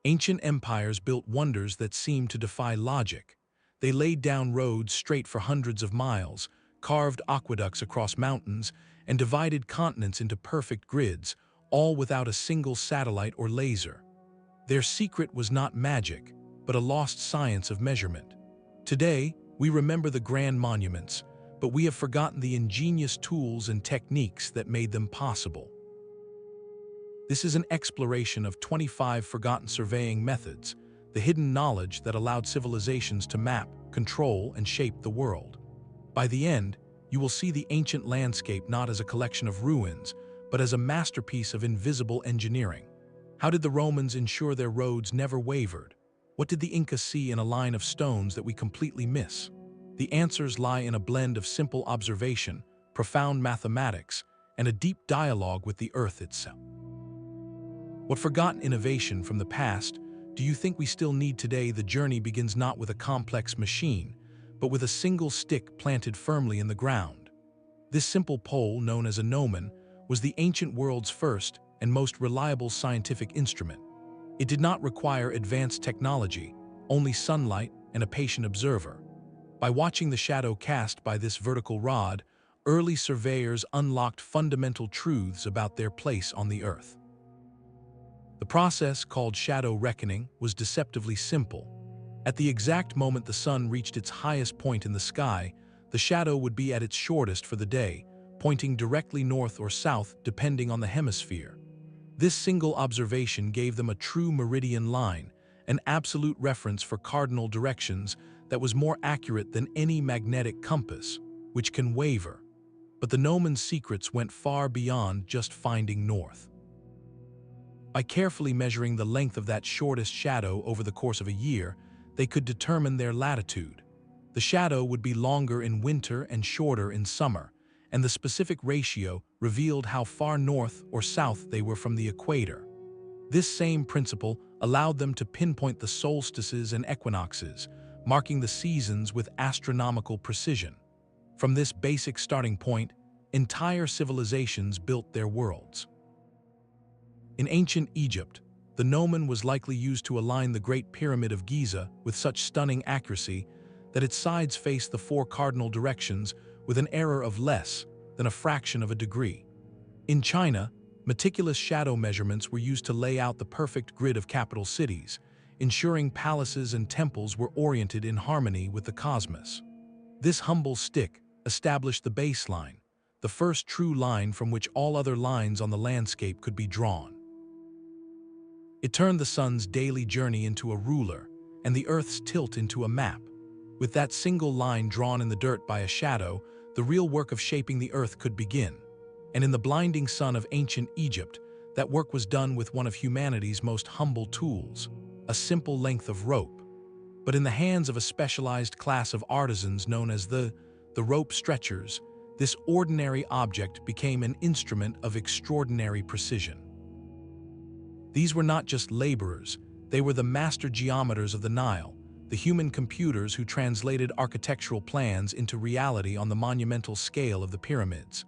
Ancient empires built wonders that seemed to defy logic. They laid down roads straight for hundreds of miles, carved aqueducts across mountains, and divided continents into perfect grids, all without a single satellite or laser. Their secret was not magic, but a lost science of measurement. Today, we remember the grand monuments, but we have forgotten the ingenious tools and techniques that made them possible. This is an exploration of 25 forgotten surveying methods, the hidden knowledge that allowed civilizations to map, control, and shape the world. By the end, you will see the ancient landscape not as a collection of ruins, but as a masterpiece of invisible engineering. How did the Romans ensure their roads never wavered? What did the Inca see in a line of stones that we completely miss? The answers lie in a blend of simple observation, profound mathematics, and a deep dialogue with the earth itself. What forgotten innovation from the past do you think we still need today? The journey begins not with a complex machine, but with a single stick planted firmly in the ground. This simple pole, known as a gnomon, was the ancient world's first and most reliable scientific instrument. It did not require advanced technology, only sunlight and a patient observer. By watching the shadow cast by this vertical rod, early surveyors unlocked fundamental truths about their place on the earth. The process, called shadow reckoning, was deceptively simple. At the exact moment the sun reached its highest point in the sky, the shadow would be at its shortest for the day, pointing directly north or south depending on the hemisphere. This single observation gave them a true meridian line, an absolute reference for cardinal directions that was more accurate than any magnetic compass, which can waver. But the gnomon's secrets went far beyond just finding north. By carefully measuring the length of that shortest shadow over the course of a year, they could determine their latitude. The shadow would be longer in winter and shorter in summer, and the specific ratio revealed how far north or south they were from the equator. This same principle allowed them to pinpoint the solstices and equinoxes, marking the seasons with astronomical precision. From this basic starting point, entire civilizations built their worlds. In ancient Egypt, the gnomon was likely used to align the Great Pyramid of Giza with such stunning accuracy that its sides faced the four cardinal directions with an error of less than a fraction of a degree. In China, meticulous shadow measurements were used to lay out the perfect grid of capital cities, ensuring palaces and temples were oriented in harmony with the cosmos. This humble stick established the baseline, the first true line from which all other lines on the landscape could be drawn. It turned the sun's daily journey into a ruler and the Earth's tilt into a map. With that single line drawn in the dirt by a shadow, the real work of shaping the Earth could begin. And in the blinding sun of ancient Egypt, that work was done with one of humanity's most humble tools, a simple length of rope. But in the hands of a specialized class of artisans known as the rope stretchers, this ordinary object became an instrument of extraordinary precision. These were not just laborers, they were the master geometers of the Nile, the human computers who translated architectural plans into reality on the monumental scale of the pyramids.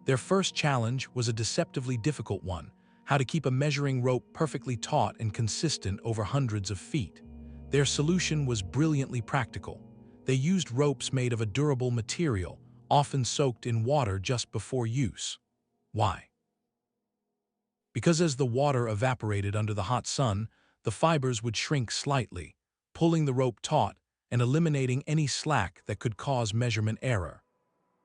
Their first challenge was a deceptively difficult one: how to keep a measuring rope perfectly taut and consistent over hundreds of feet. Their solution was brilliantly practical. They used ropes made of a durable material, often soaked in water just before use. Why? Because as the water evaporated under the hot sun, the fibers would shrink slightly, pulling the rope taut and eliminating any slack that could cause measurement error.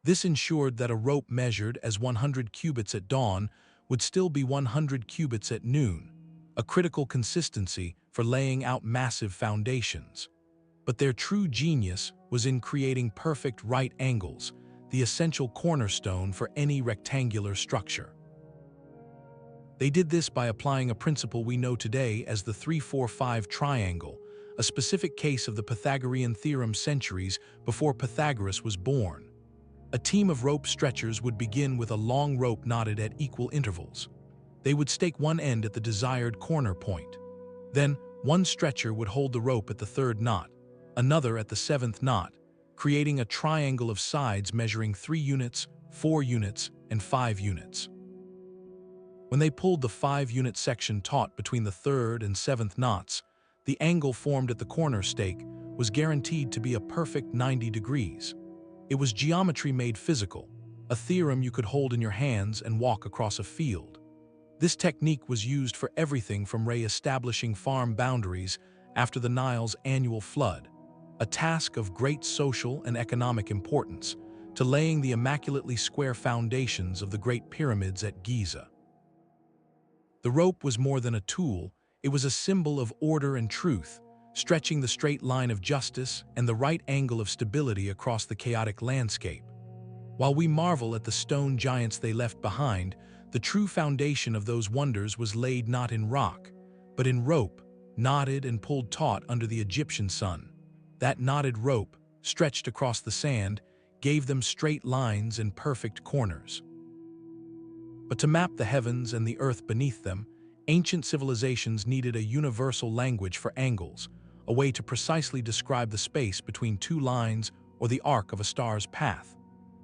This ensured that a rope measured as 100 cubits at dawn would still be 100 cubits at noon, a critical consistency for laying out massive foundations. But their true genius was in creating perfect right angles, the essential cornerstone for any rectangular structure. They did this by applying a principle we know today as the 3-4-5 triangle, a specific case of the Pythagorean theorem centuries before Pythagoras was born. A team of rope stretchers would begin with a long rope knotted at equal intervals. They would stake one end at the desired corner point. Then, one stretcher would hold the rope at the third knot, another at the seventh knot, creating a triangle of sides measuring 3 units, 4 units, and 5 units. When they pulled the 5-unit section taut between the 3rd and 7th knots, the angle formed at the corner stake was guaranteed to be a perfect 90 degrees. It was geometry made physical, a theorem you could hold in your hands and walk across a field. This technique was used for everything from re-establishing farm boundaries after the Nile's annual flood, a task of great social and economic importance, to laying the immaculately square foundations of the Great Pyramids at Giza. The rope was more than a tool, it was a symbol of order and truth, stretching the straight line of justice and the right angle of stability across the chaotic landscape. While we marvel at the stone giants they left behind, the true foundation of those wonders was laid not in rock, but in rope, knotted and pulled taut under the Egyptian sun. That knotted rope, stretched across the sand, gave them straight lines and perfect corners. But to map the heavens and the earth beneath them, ancient civilizations needed a universal language for angles, a way to precisely describe the space between two lines or the arc of a star's path.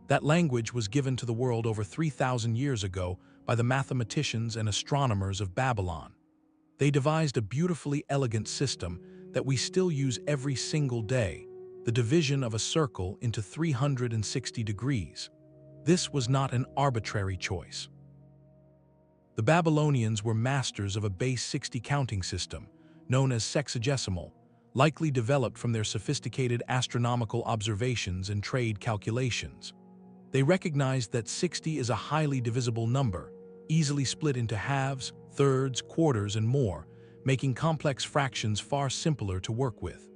That language was given to the world over 3,000 years ago by the mathematicians and astronomers of Babylon. They devised a beautifully elegant system that we still use every single day, the division of a circle into 360 degrees. This was not an arbitrary choice. The Babylonians were masters of a base 60 counting system, known as sexagesimal, likely developed from their sophisticated astronomical observations and trade calculations. They recognized that 60 is a highly divisible number, easily split into halves, thirds, quarters, and more, making complex fractions far simpler to work with.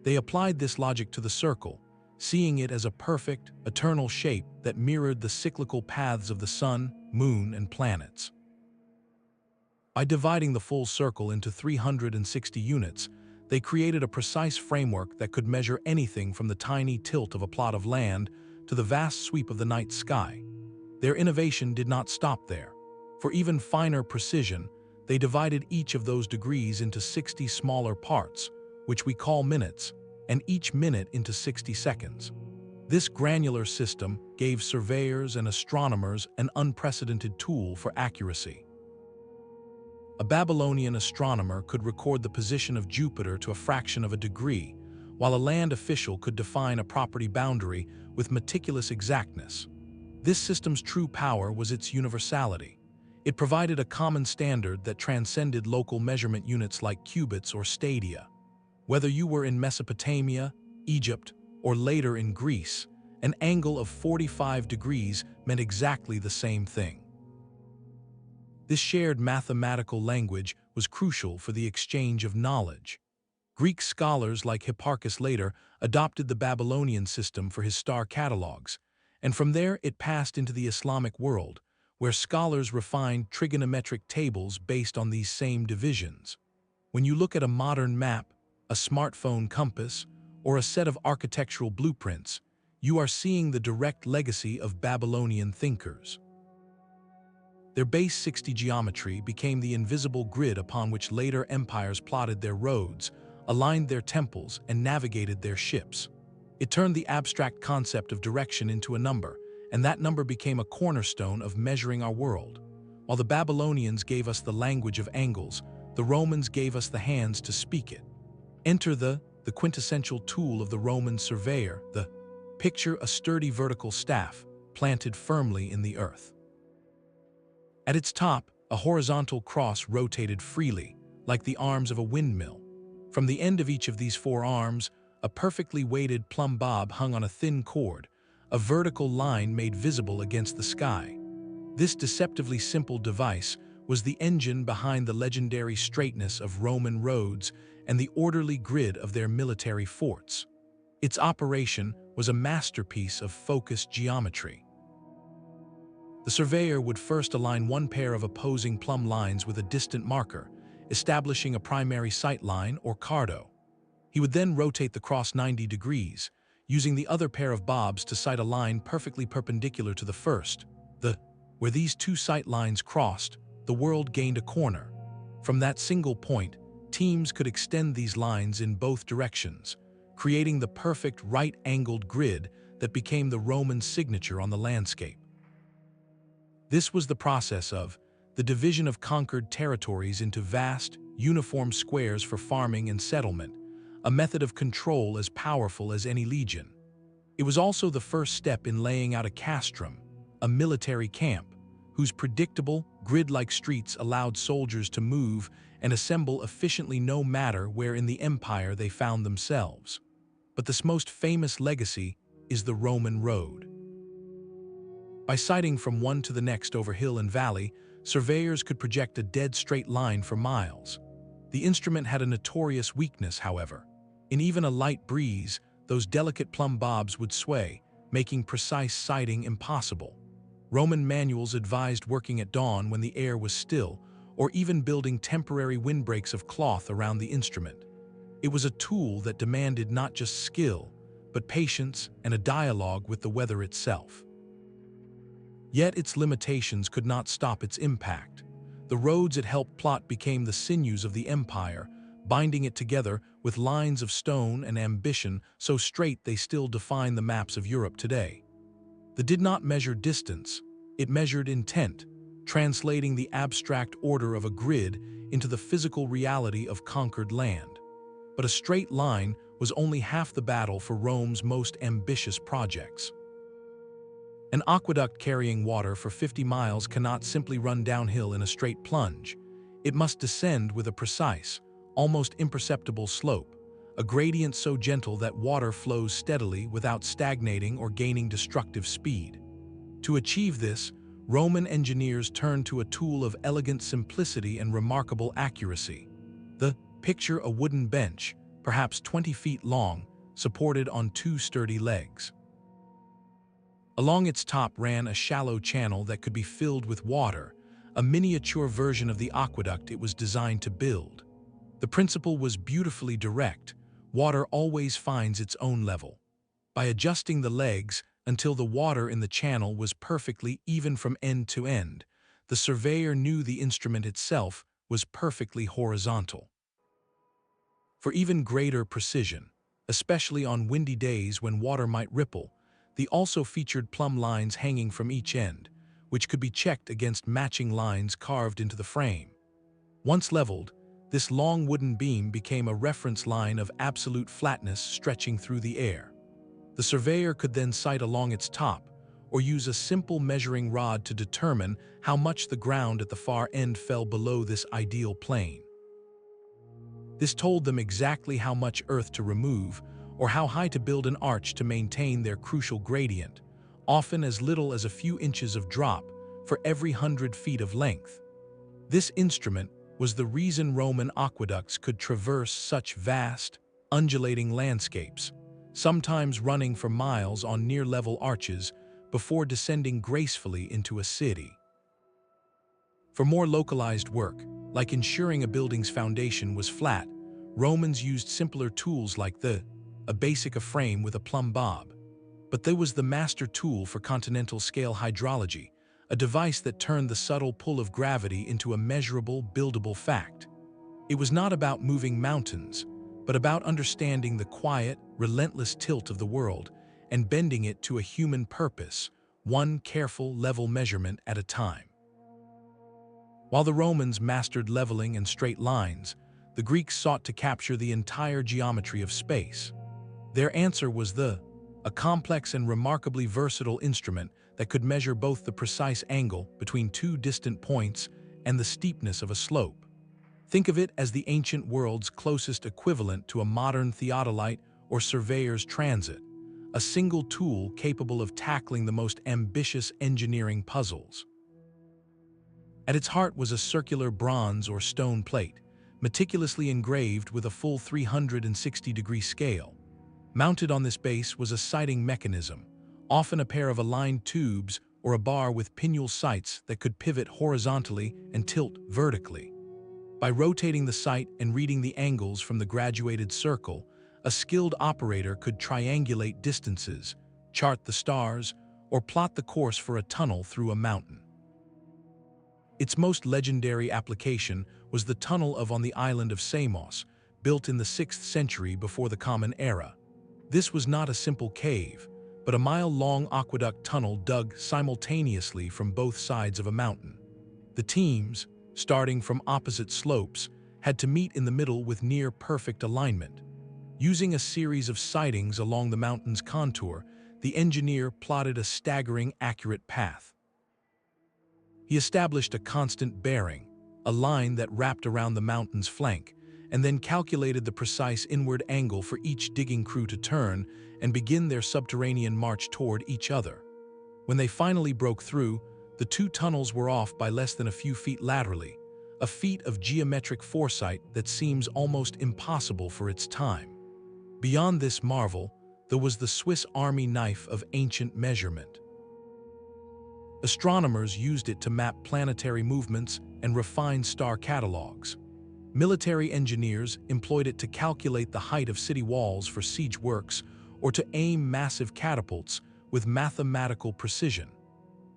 They applied this logic to the circle, seeing it as a perfect, eternal shape that mirrored the cyclical paths of the sun, moon, and planets. By dividing the full circle into 360 units, they created a precise framework that could measure anything from the tiny tilt of a plot of land to the vast sweep of the night sky. Their innovation did not stop there. For even finer precision, they divided each of those degrees into 60 smaller parts, which we call minutes, and each minute into 60 seconds. This granular system gave surveyors and astronomers an unprecedented tool for accuracy. A Babylonian astronomer could record the position of Jupiter to a fraction of a degree, while a land official could define a property boundary with meticulous exactness. This system's true power was its universality. It provided a common standard that transcended local measurement units like cubits or stadia. Whether you were in Mesopotamia, Egypt, or later in Greece, an angle of 45 degrees meant exactly the same thing. This shared mathematical language was crucial for the exchange of knowledge. Greek scholars like Hipparchus later adopted the Babylonian system for his star catalogues, and from there it passed into the Islamic world, where scholars refined trigonometric tables based on these same divisions. When you look at a modern map, a smartphone compass, or a set of architectural blueprints, you are seeing the direct legacy of Babylonian thinkers. Their base 60 geometry became the invisible grid upon which later empires plotted their roads, aligned their temples, and navigated their ships. It turned the abstract concept of direction into a number, and that number became a cornerstone of measuring our world. While the Babylonians gave us the language of angles, the Romans gave us the hands to speak it. Enter the quintessential tool of the Roman surveyor, picture a sturdy vertical staff planted firmly in the earth. At its top, a horizontal cross rotated freely, like the arms of a windmill. From the end of each of these four arms, a perfectly weighted plumb bob hung on a thin cord, a vertical line made visible against the sky. This deceptively simple device was the engine behind the legendary straightness of Roman roads and the orderly grid of their military forts. Its operation was a masterpiece of focused geometry. The surveyor would first align one pair of opposing plumb lines with a distant marker, establishing a primary sight line or cardo. He would then rotate the cross 90 degrees, using the other pair of bobs to sight a line perfectly perpendicular to the first. Where these two sight lines crossed, the world gained a corner. From that single point, teams could extend these lines in both directions, creating the perfect right-angled grid that became the Roman signature on the landscape. This was the process of the division of conquered territories into vast, uniform squares for farming and settlement, a method of control as powerful as any legion. It was also the first step in laying out a castrum, a military camp, whose predictable, grid-like streets allowed soldiers to move and assemble efficiently no matter where in the empire they found themselves. But this most famous legacy is the Roman road. By sighting from one to the next over hill and valley, surveyors could project a dead straight line for miles. The instrument had a notorious weakness, however. In even a light breeze, those delicate plumb bobs would sway, making precise sighting impossible. Roman manuals advised working at dawn when the air was still, or even building temporary windbreaks of cloth around the instrument. It was a tool that demanded not just skill, but patience and a dialogue with the weather itself. Yet its limitations could not stop its impact. The roads it helped plot became the sinews of the empire, binding it together with lines of stone and ambition so straight they still define the maps of Europe today. They did not measure distance, it measured intent, translating the abstract order of a grid into the physical reality of conquered land. But a straight line was only half the battle for Rome's most ambitious projects. An aqueduct carrying water for 50 miles cannot simply run downhill in a straight plunge. It must descend with a precise, almost imperceptible slope, a gradient so gentle that water flows steadily without stagnating or gaining destructive speed. To achieve this, Roman engineers turned to a tool of elegant simplicity and remarkable accuracy. Picture a wooden bench, perhaps 20 feet long, supported on two sturdy legs. Along its top ran a shallow channel that could be filled with water, a miniature version of the aqueduct it was designed to build. The principle was beautifully direct. Water always finds its own level. By adjusting the legs until the water in the channel was perfectly even from end to end, the surveyor knew the instrument itself was perfectly horizontal. For even greater precision, especially on windy days when water might ripple, they also featured plumb lines hanging from each end, which could be checked against matching lines carved into the frame. Once leveled, this long wooden beam became a reference line of absolute flatness stretching through the air. The surveyor could then sight along its top, or use a simple measuring rod to determine how much the ground at the far end fell below this ideal plane. This told them exactly how much earth to remove, or how high to build an arch to maintain their crucial gradient, often as little as a few inches of drop for every 100 feet of length. This instrument was the reason Roman aqueducts could traverse such vast, undulating landscapes, sometimes running for miles on near-level arches before descending gracefully into a city. For more localized work, like ensuring a building's foundation was flat, Romans used simpler tools like a basic frame with a plumb bob. But there was the master tool for continental-scale hydrology, a device that turned the subtle pull of gravity into a measurable, buildable fact. It was not about moving mountains, but about understanding the quiet, relentless tilt of the world and bending it to a human purpose, one careful, level measurement at a time. While the Romans mastered leveling and straight lines, the Greeks sought to capture the entire geometry of space. Their answer was a complex and remarkably versatile instrument that could measure both the precise angle between two distant points and the steepness of a slope. Think of it as the ancient world's closest equivalent to a modern theodolite or surveyor's transit, a single tool capable of tackling the most ambitious engineering puzzles. At its heart was a circular bronze or stone plate, meticulously engraved with a full 360-degree scale. Mounted on this base was a sighting mechanism, often a pair of aligned tubes or a bar with pinwheel sights that could pivot horizontally and tilt vertically. By rotating the sight and reading the angles from the graduated circle, a skilled operator could triangulate distances, chart the stars, or plot the course for a tunnel through a mountain. Its most legendary application was the tunnel on the island of Samos, built in the 6th century before the Common Era. This was not a simple cave, but a mile-long aqueduct tunnel dug simultaneously from both sides of a mountain. The teams, starting from opposite slopes, had to meet in the middle with near-perfect alignment. Using a series of sightings along the mountain's contour, the engineer plotted a staggering accurate path. He established a constant bearing, a line that wrapped around the mountain's flank, and then calculated the precise inward angle for each digging crew to turn and begin their subterranean march toward each other. When they finally broke through, the two tunnels were off by less than a few feet laterally, a feat of geometric foresight that seems almost impossible for its time. Beyond this marvel, there was the Swiss Army knife of ancient measurement. Astronomers used it to map planetary movements and refine star catalogs. Military engineers employed it to calculate the height of city walls for siege works or to aim massive catapults with mathematical precision.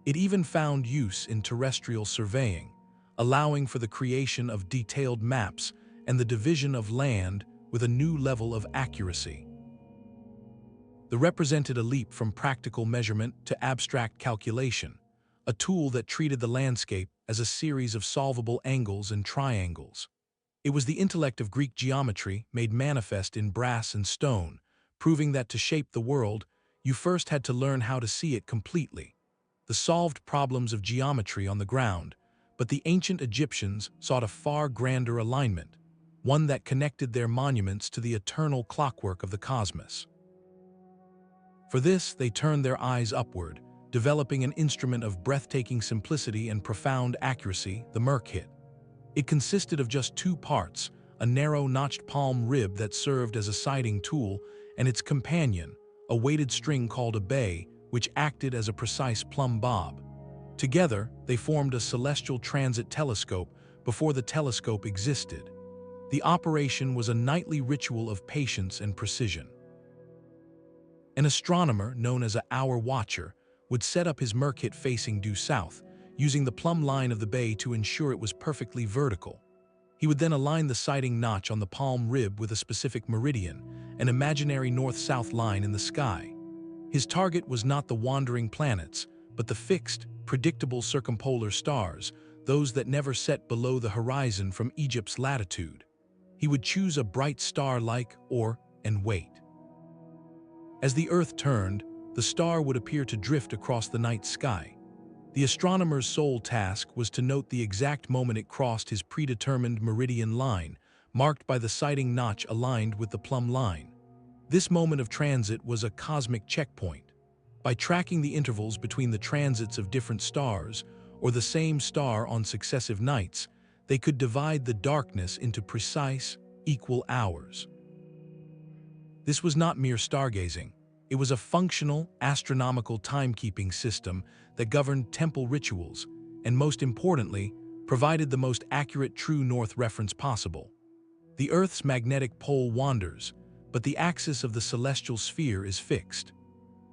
It even found use in terrestrial surveying, allowing for the creation of detailed maps and the division of land with a new level of accuracy. It represented a leap from practical measurement to abstract calculation, a tool that treated the landscape as a series of solvable angles and triangles. It was the intellect of Greek geometry made manifest in brass and stone, proving that to shape the world, you first had to learn how to see it completely. The solved problems of geometry on the ground, but the ancient Egyptians sought a far grander alignment, one that connected their monuments to the eternal clockwork of the cosmos. For this, they turned their eyes upward, developing an instrument of breathtaking simplicity and profound accuracy, the Merkhet. It consisted of just two parts, a narrow notched palm rib that served as a sighting tool, and its companion, a weighted string called a bay, which acted as a precise plumb bob. Together, they formed a celestial transit telescope before the telescope existed. The operation was a nightly ritual of patience and precision. An astronomer, known as an hour watcher, would set up his Merkhet facing due south, using the plumb line of the bay to ensure it was perfectly vertical. He would then align the sighting notch on the palm rib with a specific meridian, an imaginary north-south line in the sky. His target was not the wandering planets, but the fixed, predictable circumpolar stars, those that never set below the horizon from Egypt's latitude. He would choose a bright star like and wait. As the Earth turned, the star would appear to drift across the night sky. The astronomer's sole task was to note the exact moment it crossed his predetermined meridian line, marked by the sighting notch aligned with the plumb line. This moment of transit was a cosmic checkpoint. By tracking the intervals between the transits of different stars, or the same star on successive nights, they could divide the darkness into precise, equal hours. This was not mere stargazing. It was a functional, astronomical timekeeping system that governed temple rituals and, most importantly, provided the most accurate true north reference possible. The Earth's magnetic pole wanders, but the axis of the celestial sphere is fixed.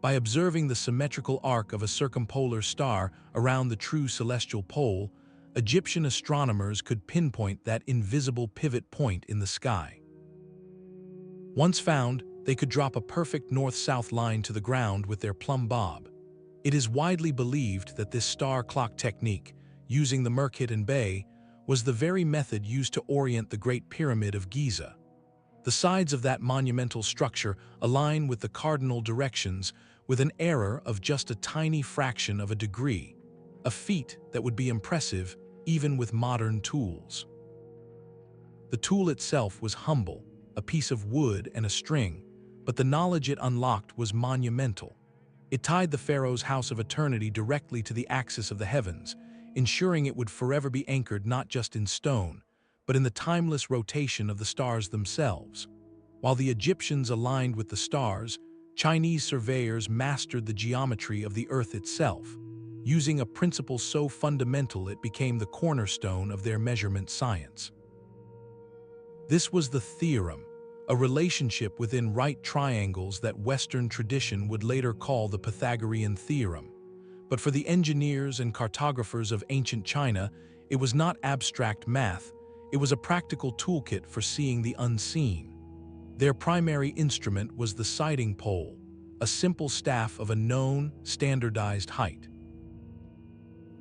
By observing the symmetrical arc of a circumpolar star around the true celestial pole, Egyptian astronomers could pinpoint that invisible pivot point in the sky. Once found, they could drop a perfect north-south line to the ground with their plumb bob. It is widely believed that this star clock technique, using the Merkhet and bay, was the very method used to orient the Great Pyramid of Giza. The sides of that monumental structure align with the cardinal directions with an error of just a tiny fraction of a degree, a feat that would be impressive even with modern tools. The tool itself was humble, a piece of wood and a string, but the knowledge it unlocked was monumental. It tied the pharaoh's house of eternity directly to the axis of the heavens, ensuring it would forever be anchored not just in stone, but in the timeless rotation of the stars themselves. While the Egyptians aligned with the stars, Chinese surveyors mastered the geometry of the Earth itself, using a principle so fundamental it became the cornerstone of their measurement science. This was the theorem, a relationship within right triangles that Western tradition would later call the Pythagorean theorem. But for the engineers and cartographers of ancient China, it was not abstract math, it was a practical toolkit for seeing the unseen. Their primary instrument was the sighting pole, a simple staff of a known, standardized height.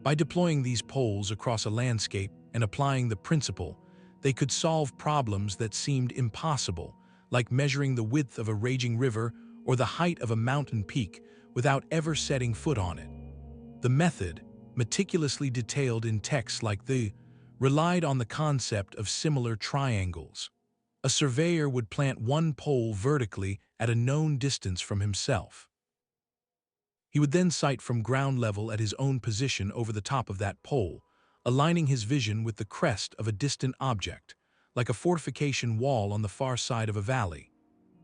By deploying these poles across a landscape and applying the principle, they could solve problems that seemed impossible, like measuring the width of a raging river or the height of a mountain peak without ever setting foot on it. The method, meticulously detailed in texts like the, relied on the concept of similar triangles. A surveyor would plant one pole vertically at a known distance from himself. He would then sight from ground level at his own position over the top of that pole, aligning his vision with the crest of a distant object, like a fortification wall on the far side of a valley.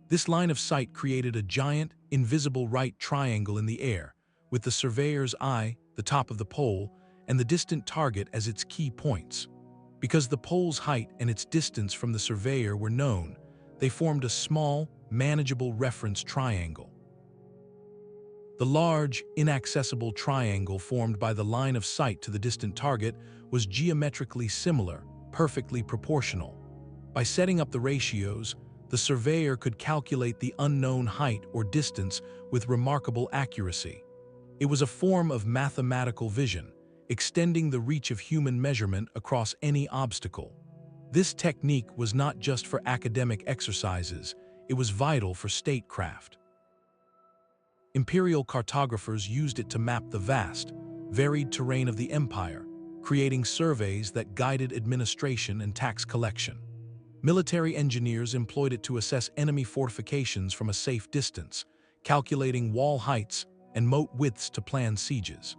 This line of sight created a giant, invisible right triangle in the air, with the surveyor's eye, the top of the pole, and the distant target as its key points. Because the pole's height and its distance from the surveyor were known, they formed a small, manageable reference triangle. The large, inaccessible triangle formed by the line of sight to the distant target was geometrically similar, perfectly proportional. By setting up the ratios, the surveyor could calculate the unknown height or distance with remarkable accuracy. It was a form of mathematical vision, extending the reach of human measurement across any obstacle. This technique was not just for academic exercises, it was vital for statecraft. Imperial cartographers used it to map the vast, varied terrain of the empire, creating surveys that guided administration and tax collection. Military engineers employed it to assess enemy fortifications from a safe distance, calculating wall heights and moat widths to plan sieges.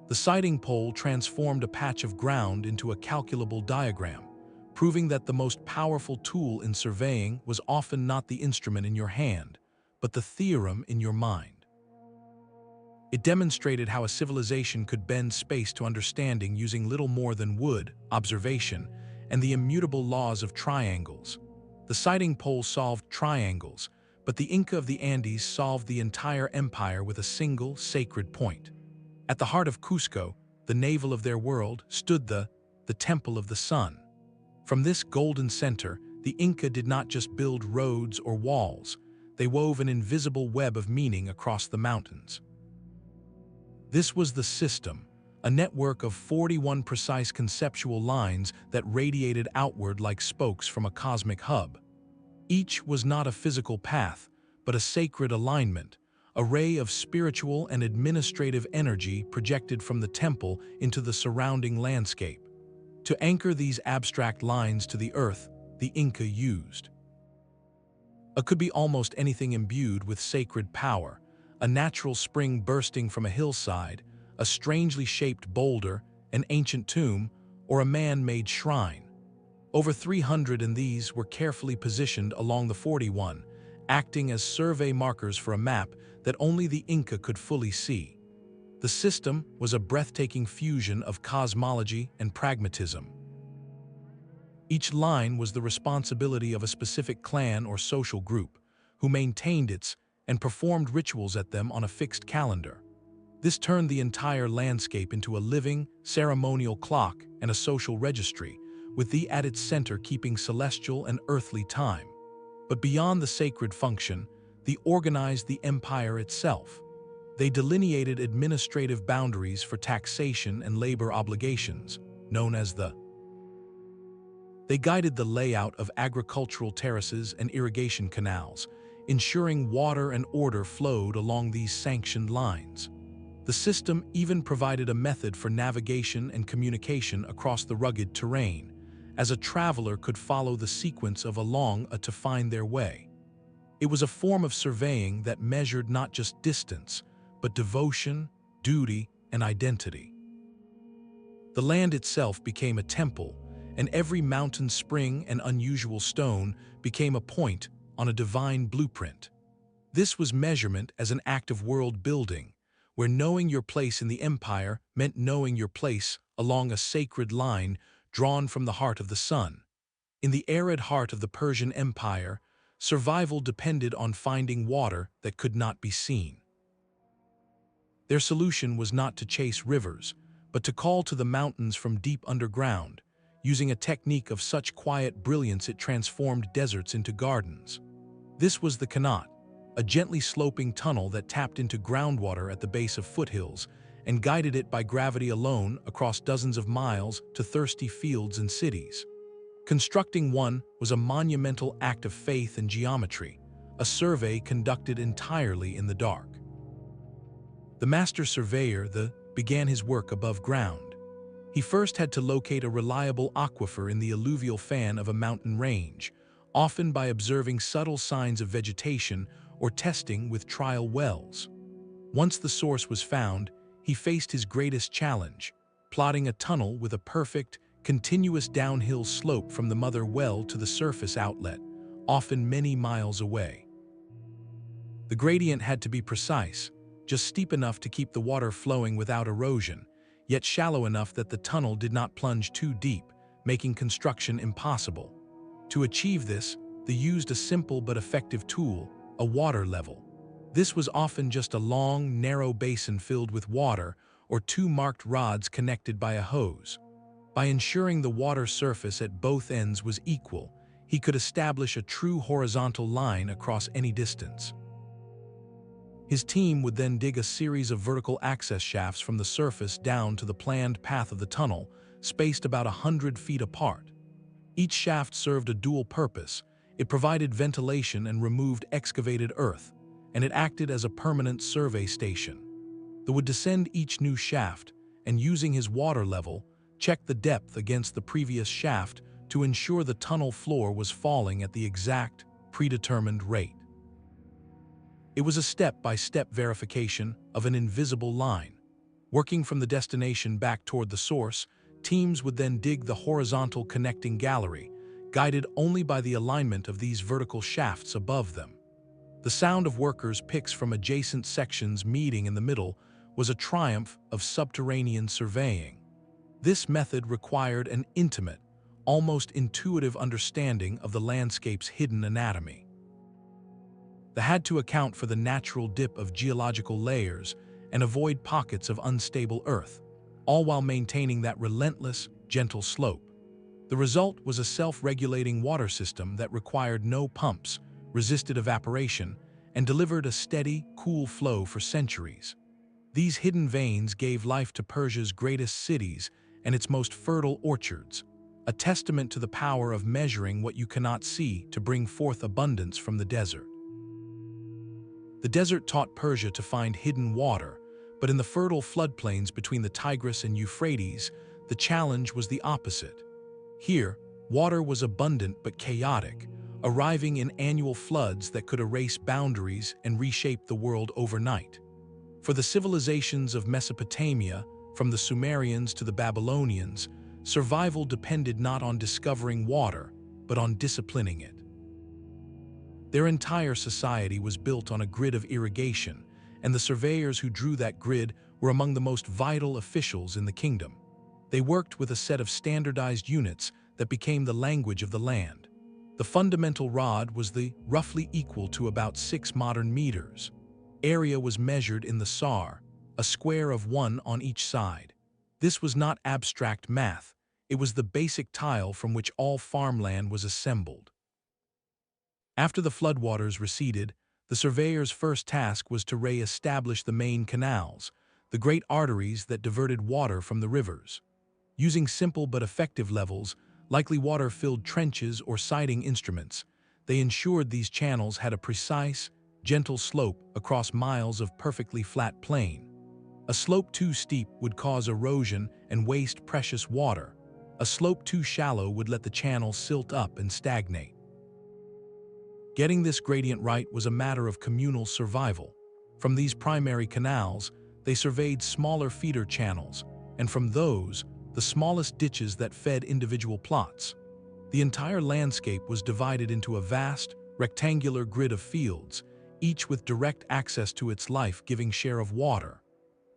The sighting pole transformed a patch of ground into a calculable diagram, proving that the most powerful tool in surveying was often not the instrument in your hand, but the theorem in your mind. It demonstrated how a civilization could bend space to understanding using little more than wood, observation, and the immutable laws of triangles. The sighting pole solved triangles, but the Inca of the Andes solved the entire empire with a single, sacred point. At the heart of Cusco, the navel of their world, stood the Temple of the Sun. From this golden center, the Inca did not just build roads or walls, they wove an invisible web of meaning across the mountains. This was the system, a network of 41 precise conceptual lines that radiated outward like spokes from a cosmic hub. Each was not a physical path, but a sacred alignment, a ray of spiritual and administrative energy projected from the temple into the surrounding landscape. To anchor these abstract lines to the earth, the Inca used. It could be almost anything imbued with sacred power, a natural spring bursting from a hillside, a strangely shaped boulder, an ancient tomb, or a man-made shrine. Over 300 in these were carefully positioned along the 41, acting as survey markers for a map that only the Inca could fully see. The system was a breathtaking fusion of cosmology and pragmatism. Each line was the responsibility of a specific clan or social group, who maintained its and performed rituals at them on a fixed calendar. This turned the entire landscape into a living, ceremonial clock and a social registry, with the at its center keeping celestial and earthly time. But beyond the sacred function, they organized the empire itself. They delineated administrative boundaries for taxation and labor obligations, known as the. They guided the layout of agricultural terraces and irrigation canals, ensuring water and order flowed along these sanctioned lines. The system even provided a method for navigation and communication across the rugged terrain, as a traveler could follow the sequence of along a to find their way. It was a form of surveying that measured not just distance, but devotion, duty, and identity. The land itself became a temple, and every mountain spring and unusual stone became a point on a divine blueprint. This was measurement as an act of world building, where knowing your place in the empire meant knowing your place along a sacred line drawn from the heart of the sun. In the arid heart of the Persian Empire, survival depended on finding water that could not be seen. Their solution was not to chase rivers, but to call to the mountains from deep underground, using a technique of such quiet brilliance it transformed deserts into gardens. This was the Qanat, a gently sloping tunnel that tapped into groundwater at the base of foothills and guided it by gravity alone across dozens of miles to thirsty fields and cities. Constructing one was a monumental act of faith and geometry, a survey conducted entirely in the dark. The master surveyor began his work above ground. He first had to locate a reliable aquifer in the alluvial fan of a mountain range, often by observing subtle signs of vegetation or testing with trial wells. Once the source was found, he faced his greatest challenge, plotting a tunnel with a perfect, continuous downhill slope from the mother well to the surface outlet, often many miles away. The gradient had to be precise, just steep enough to keep the water flowing without erosion, yet shallow enough that the tunnel did not plunge too deep, making construction impossible. To achieve this, they used a simple but effective tool, a water level. This was often just a long, narrow basin filled with water or two marked rods connected by a hose. By ensuring the water surface at both ends was equal, he could establish a true horizontal line across any distance. His team would then dig a series of vertical access shafts from the surface down to the planned path of the tunnel, spaced about 100 feet apart. Each shaft served a dual purpose. It provided ventilation and removed excavated earth, and it acted as a permanent survey station. They would descend each new shaft, and using his water level, check the depth against the previous shaft to ensure the tunnel floor was falling at the exact, predetermined rate. It was a step-by-step verification of an invisible line. Working from the destination back toward the source, teams would then dig the horizontal connecting gallery, guided only by the alignment of these vertical shafts above them. The sound of workers' picks from adjacent sections meeting in the middle was a triumph of subterranean surveying. This method required an intimate, almost intuitive understanding of the landscape's hidden anatomy. They had to account for the natural dip of geological layers and avoid pockets of unstable earth, all while maintaining that relentless, gentle slope. The result was a self-regulating water system that required no pumps, resisted evaporation, and delivered a steady, cool flow for centuries. These hidden veins gave life to Persia's greatest cities and its most fertile orchards, a testament to the power of measuring what you cannot see to bring forth abundance from the desert. The desert taught Persia to find hidden water, but in the fertile floodplains between the Tigris and Euphrates, the challenge was the opposite. Here, water was abundant but chaotic, arriving in annual floods that could erase boundaries and reshape the world overnight. For the civilizations of Mesopotamia, from the Sumerians to the Babylonians, survival depended not on discovering water, but on disciplining it. Their entire society was built on a grid of irrigation, and the surveyors who drew that grid were among the most vital officials in the kingdom. They worked with a set of standardized units that became the language of the land. The fundamental rod was roughly equal to about 6 modern meters. Area was measured in the sar, a square of 1 on each side. This was not abstract math, it was the basic tile from which all farmland was assembled. After the floodwaters receded, the surveyor's first task was to re-establish the main canals, the great arteries that diverted water from the rivers. Using simple but effective levels, likely water-filled trenches or sighting instruments, they ensured these channels had a precise, gentle slope across miles of perfectly flat plain. A slope too steep would cause erosion and waste precious water. A slope too shallow would let the channel silt up and stagnate. Getting this gradient right was a matter of communal survival. From these primary canals, they surveyed smaller feeder channels, and from those, the smallest ditches that fed individual plots. The entire landscape was divided into a vast, rectangular grid of fields, each with direct access to its life-giving share of water.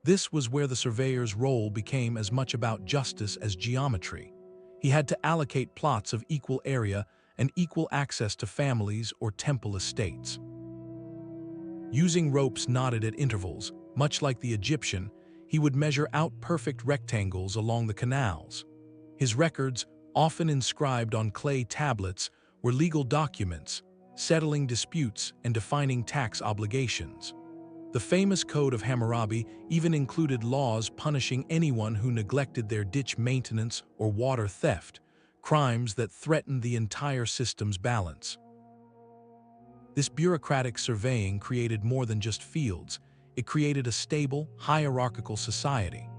This was where the surveyor's role became as much about justice as geometry. He had to allocate plots of equal area and equal access to families or temple estates. Using ropes knotted at intervals, much like the Egyptian, he would measure out perfect rectangles along the canals. His records, often inscribed on clay tablets, were legal documents, settling disputes and defining tax obligations. The famous Code of Hammurabi even included laws punishing anyone who neglected their ditch maintenance or water theft, crimes that threatened the entire system's balance. This bureaucratic surveying created more than just fields. It created a stable, hierarchical society.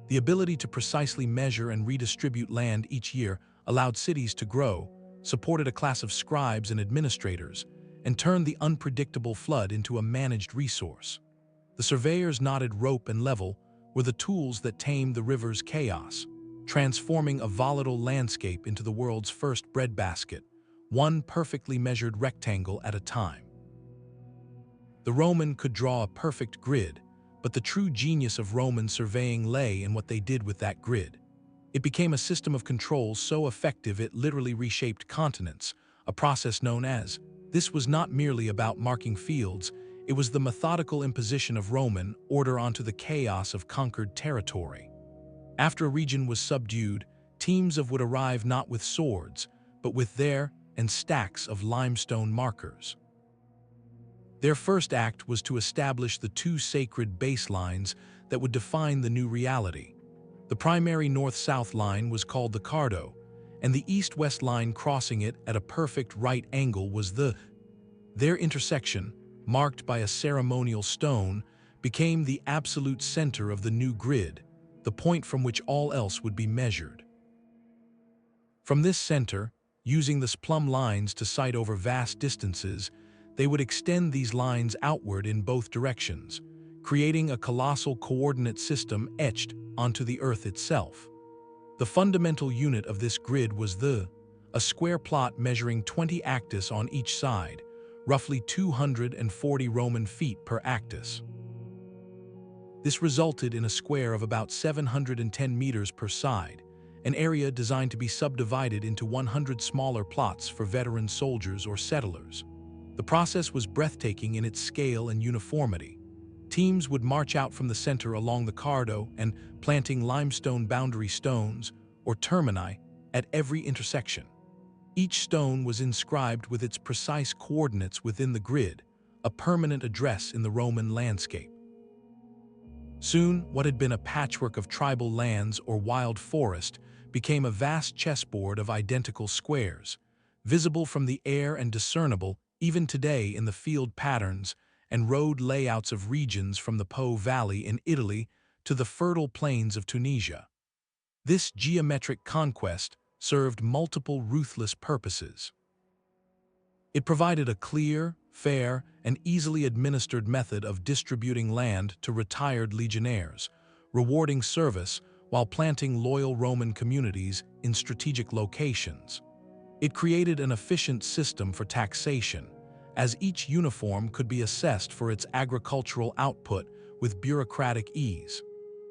The ability to precisely measure and redistribute land each year allowed cities to grow, supported a class of scribes and administrators, and turned the unpredictable flood into a managed resource. The surveyor's knotted rope and level were the tools that tamed the river's chaos, transforming a volatile landscape into the world's first breadbasket, one perfectly measured rectangle at a time. The Roman could draw a perfect grid, but the true genius of Roman surveying lay in what they did with that grid. It became a system of control so effective it literally reshaped continents, a process known as. This was not merely about marking fields, it was the methodical imposition of Roman order onto the chaos of conquered territory. After a region was subdued, teams would arrive not with swords, but with their and stacks of limestone markers. Their first act was to establish the two sacred baselines that would define the new reality. The primary north-south line was called the Cardo, and the east-west line crossing it at a perfect right angle was their intersection, marked by a ceremonial stone, became the absolute center of the new grid, the point from which all else would be measured. From this center, using the plumb lines to sight over vast distances, they would extend these lines outward in both directions, creating a colossal coordinate system etched onto the Earth itself. The fundamental unit of this grid was a square plot measuring 20 actis on each side, roughly 240 Roman feet per actis. This resulted in a square of about 710 meters per side, an area designed to be subdivided into 100 smaller plots for veteran soldiers or settlers. The process was breathtaking in its scale and uniformity. Teams would march out from the center along the Cardo and planting limestone boundary stones, or termini, at every intersection. Each stone was inscribed with its precise coordinates within the grid, a permanent address in the Roman landscape. Soon, what had been a patchwork of tribal lands or wild forest became a vast chessboard of identical squares, visible from the air and discernible even today in the field patterns and road layouts of regions from the Po Valley in Italy to the fertile plains of Tunisia. This geometric conquest served multiple ruthless purposes. It provided a clear, fair, and easily administered method of distributing land to retired legionnaires, rewarding service while planting loyal Roman communities in strategic locations. It created an efficient system for taxation, as each uniform could be assessed for its agricultural output with bureaucratic ease.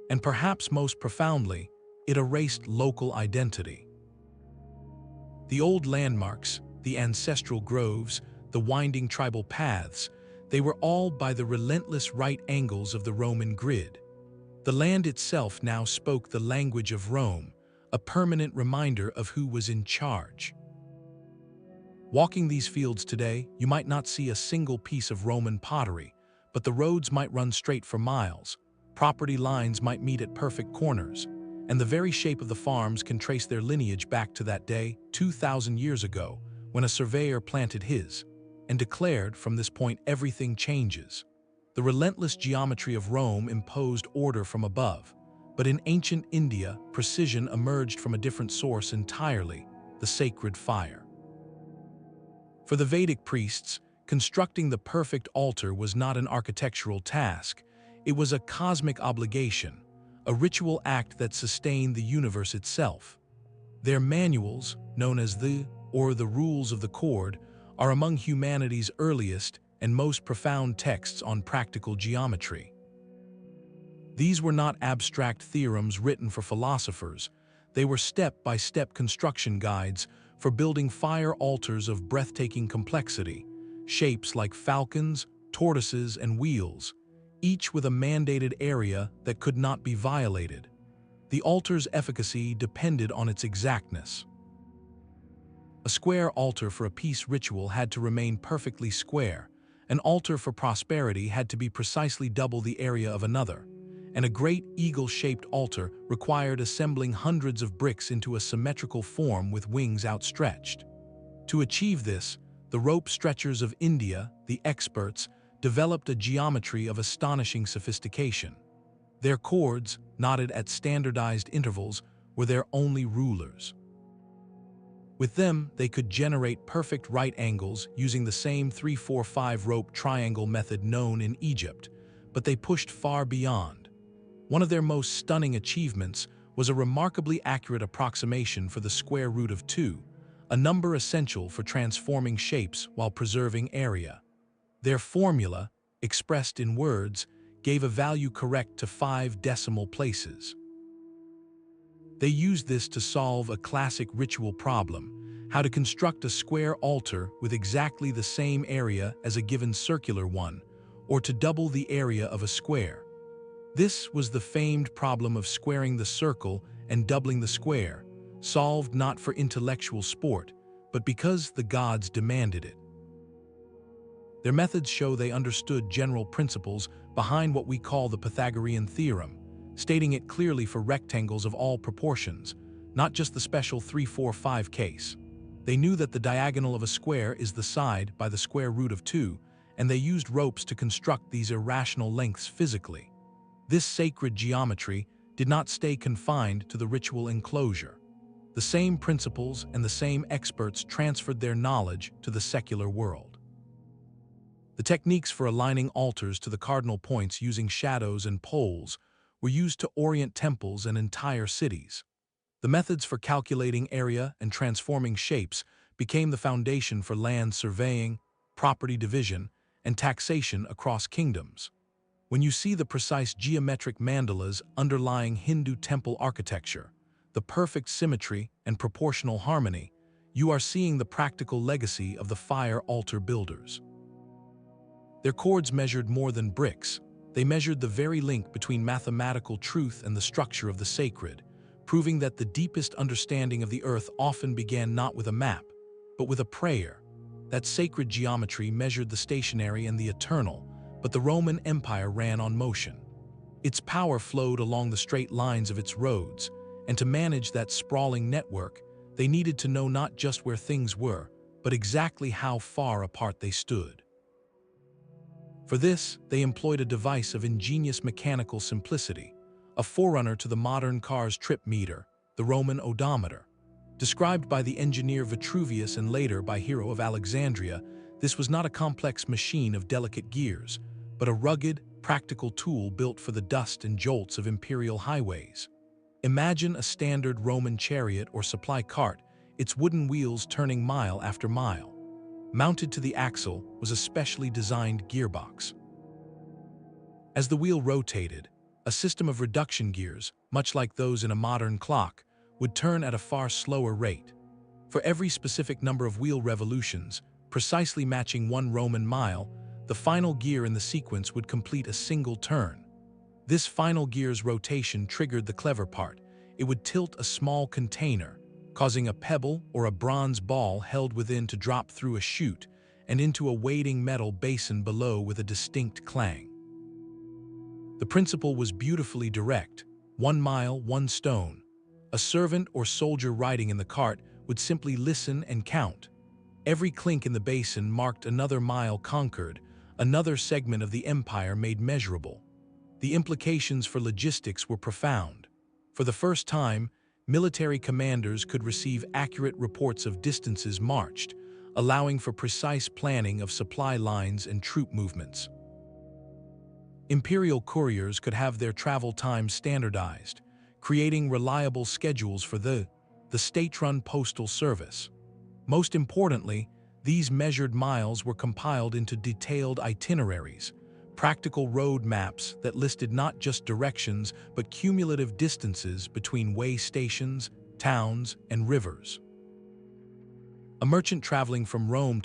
And perhaps most profoundly, it erased local identity. The old landmarks, the ancestral groves, the winding tribal paths, they were all by the relentless right angles of the Roman grid. The land itself now spoke the language of Rome, a permanent reminder of who was in charge. Walking these fields today, you might not see a single piece of Roman pottery, but the roads might run straight for miles, property lines might meet at perfect corners, and the very shape of the farms can trace their lineage back to that day, 2,000 years ago, when a surveyor planted his, and declared from this point everything changes. The relentless geometry of Rome imposed order from above, but in ancient India, precision emerged from a different source entirely, the sacred fire. For the Vedic priests, constructing the perfect altar was not an architectural task, it was a cosmic obligation, a ritual act that sustained the universe itself. Their manuals, known as the Rules of the Chord, are among humanity's earliest and most profound texts on practical geometry. These were not abstract theorems written for philosophers, they were step-by-step construction guides for building fire altars of breathtaking complexity, shapes like falcons, tortoises, and wheels, each with a mandated area that could not be violated. The altar's efficacy depended on its exactness. A square altar for a peace ritual had to remain perfectly square, An altar for prosperity had to be precisely double the area of another, and a great eagle-shaped altar required assembling hundreds of bricks into a symmetrical form with wings outstretched. To achieve this, the rope stretchers of India, the experts, developed a geometry of astonishing sophistication. Their cords, knotted at standardized intervals, were their only rulers. With them, they could generate perfect right angles using the same 3-4-5 rope triangle method known in Egypt, but they pushed far beyond. One of their most stunning achievements was a remarkably accurate approximation for the square root of 2, a number essential for transforming shapes while preserving area. Their formula, expressed in words, gave a value correct to 5 decimal places. They used this to solve a classic ritual problem: how to construct a square altar with exactly the same area as a given circular one, or to double the area of a square. This was the famed problem of squaring the circle and doubling the square, solved not for intellectual sport, but because the gods demanded it. Their methods show they understood general principles behind what we call the Pythagorean theorem, stating it clearly for rectangles of all proportions, not just the special 3-4-5 case. They knew that the diagonal of a square is the side by the square root of 2, and they used ropes to construct these irrational lengths physically. This sacred geometry did not stay confined to the ritual enclosure. The same principles and the same experts transferred their knowledge to the secular world. The techniques for aligning altars to the cardinal points using shadows and poles were used to orient temples and entire cities. The methods for calculating area and transforming shapes became the foundation for land surveying, property division, and taxation across kingdoms. When you see the precise geometric mandalas underlying Hindu temple architecture, the perfect symmetry and proportional harmony, you are seeing the practical legacy of the fire altar builders. Their cords measured more than bricks. They measured the very link between mathematical truth and the structure of the sacred, proving that the deepest understanding of the earth often began not with a map, but with a prayer. That sacred geometry measured the stationary and the eternal, but the Roman Empire ran on motion. Its power flowed along the straight lines of its roads, and to manage that sprawling network, they needed to know not just where things were, but exactly how far apart they stood. For this, they employed a device of ingenious mechanical simplicity, a forerunner to the modern car's trip meter, the Roman odometer. Described by the engineer Vitruvius and later by Hero of Alexandria, this was not a complex machine of delicate gears, but a rugged, practical tool built for the dust and jolts of imperial highways. Imagine a standard Roman chariot or supply cart, its wooden wheels turning mile after mile. Mounted to the axle was a specially designed gearbox. As the wheel rotated, a system of reduction gears, much like those in a modern clock, would turn at a far slower rate. For every specific number of wheel revolutions, precisely matching 1 Roman mile, the final gear in the sequence would complete a single turn. This final gear's rotation triggered the clever part. It would tilt a small container, causing a pebble or a bronze ball held within to drop through a chute and into a waiting metal basin below with a distinct clang. The principle was beautifully direct: 1 mile, 1 stone. A servant or soldier riding in the cart would simply listen and count. Every clink in the basin marked another mile conquered, another segment of the empire made measurable. The implications for logistics were profound. For the first time, military commanders could receive accurate reports of distances marched, allowing for precise planning of supply lines and troop movements. Imperial couriers could have their travel times standardized, creating reliable schedules for the state-run postal service. Most importantly, these measured miles were compiled into detailed itineraries, practical road maps that listed not just directions but cumulative distances between way stations, towns, and rivers. A merchant traveling from Rome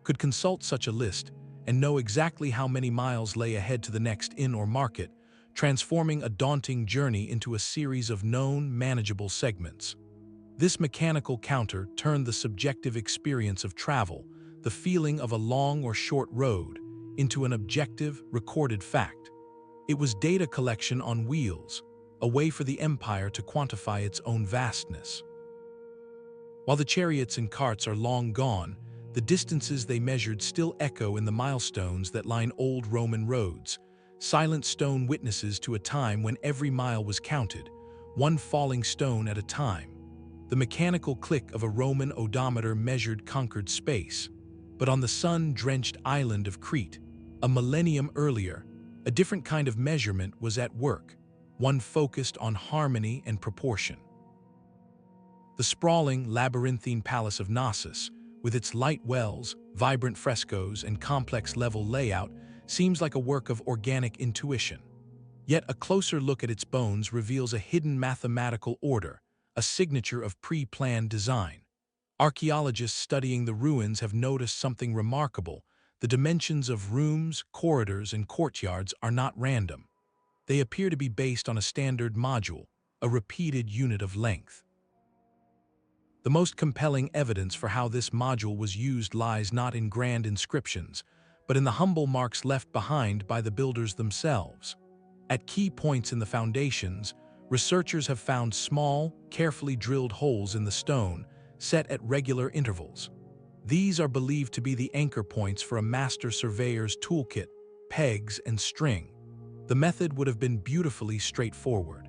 could consult such a list and know exactly how many miles lay ahead to the next inn or market, transforming a daunting journey into a series of known, manageable segments. This mechanical counter turned the subjective experience of travel, the feeling of a long or short road, into an objective, recorded fact. It was data collection on wheels, a way for the empire to quantify its own vastness. While the chariots and carts are long gone, the distances they measured still echo in the milestones that line old Roman roads, silent stone witnesses to a time when every mile was counted, one falling stone at a time. The mechanical click of a Roman odometer measured conquered space, but on the sun-drenched island of Crete, a millennium earlier, a different kind of measurement was at work, one focused on harmony and proportion. The sprawling, labyrinthine palace of Knossos, with its light wells, vibrant frescoes, and complex level layout, seems like a work of organic intuition. Yet a closer look at its bones reveals a hidden mathematical order, a signature of pre-planned design. Archaeologists studying the ruins have noticed something remarkable. The dimensions of rooms, corridors, and courtyards are not random. They appear to be based on a standard module, a repeated unit of length. The most compelling evidence for how this module was used lies not in grand inscriptions, but in the humble marks left behind by the builders themselves. At key points in the foundations, researchers have found small, carefully drilled holes in the stone, set at regular intervals. These are believed to be the anchor points for a master surveyor's toolkit, pegs, and string. The method would have been beautifully straightforward.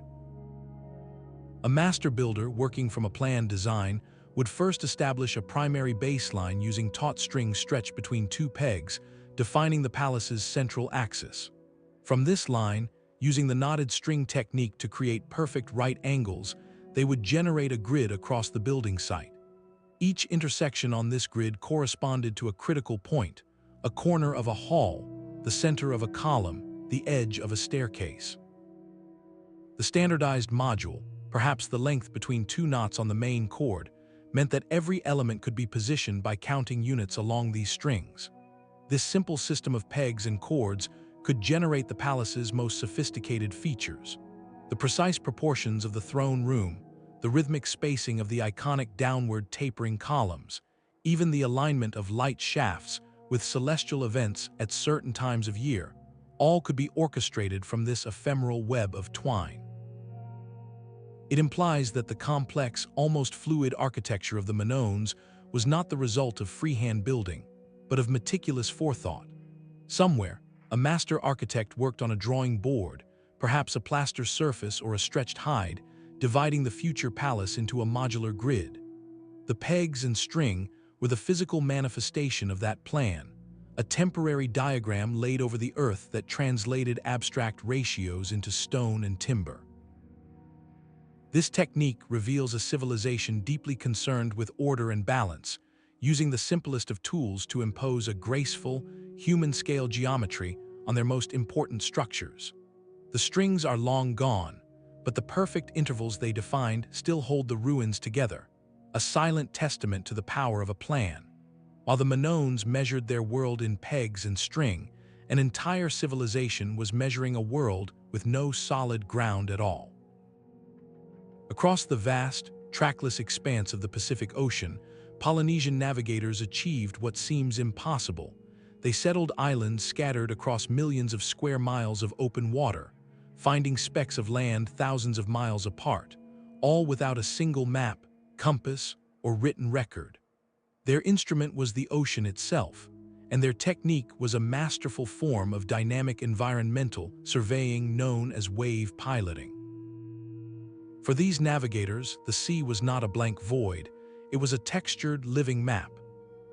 A master builder working from a planned design would first establish a primary baseline using taut strings stretched between two pegs, defining the palace's central axis. From this line, using the knotted string technique to create perfect right angles, they would generate a grid across the building site. Each intersection on this grid corresponded to a critical point, a corner of a hall, the center of a column, the edge of a staircase. The standardized module, perhaps the length between two knots on the main cord, meant that every element could be positioned by counting units along these strings. This simple system of pegs and cords could generate the palace's most sophisticated features. The precise proportions of the throne room, the rhythmic spacing of the iconic downward tapering columns, even the alignment of light shafts with celestial events at certain times of year, all could be orchestrated from this ephemeral web of twine. It implies that the complex, almost fluid architecture of the Minoans was not the result of freehand building, but of meticulous forethought. Somewhere, a master architect worked on a drawing board, perhaps a plaster surface or a stretched hide, dividing the future palace into a modular grid. The pegs and string were the physical manifestation of that plan, a temporary diagram laid over the earth that translated abstract ratios into stone and timber. This technique reveals a civilization deeply concerned with order and balance, using the simplest of tools to impose a graceful, human-scale geometry on their most important structures. The strings are long gone, but the perfect intervals they defined still hold the ruins together, a silent testament to the power of a plan. While the Minoans measured their world in pegs and string, an entire civilization was measuring a world with no solid ground at all. Across the vast, trackless expanse of the Pacific Ocean, Polynesian navigators achieved what seems impossible. They settled islands scattered across millions of square miles of open water, finding specks of land thousands of miles apart, all without a single map, compass, or written record. Their instrument was the ocean itself, and their technique was a masterful form of dynamic environmental surveying known as wave piloting. For these navigators, the sea was not a blank void, it was a textured, living map.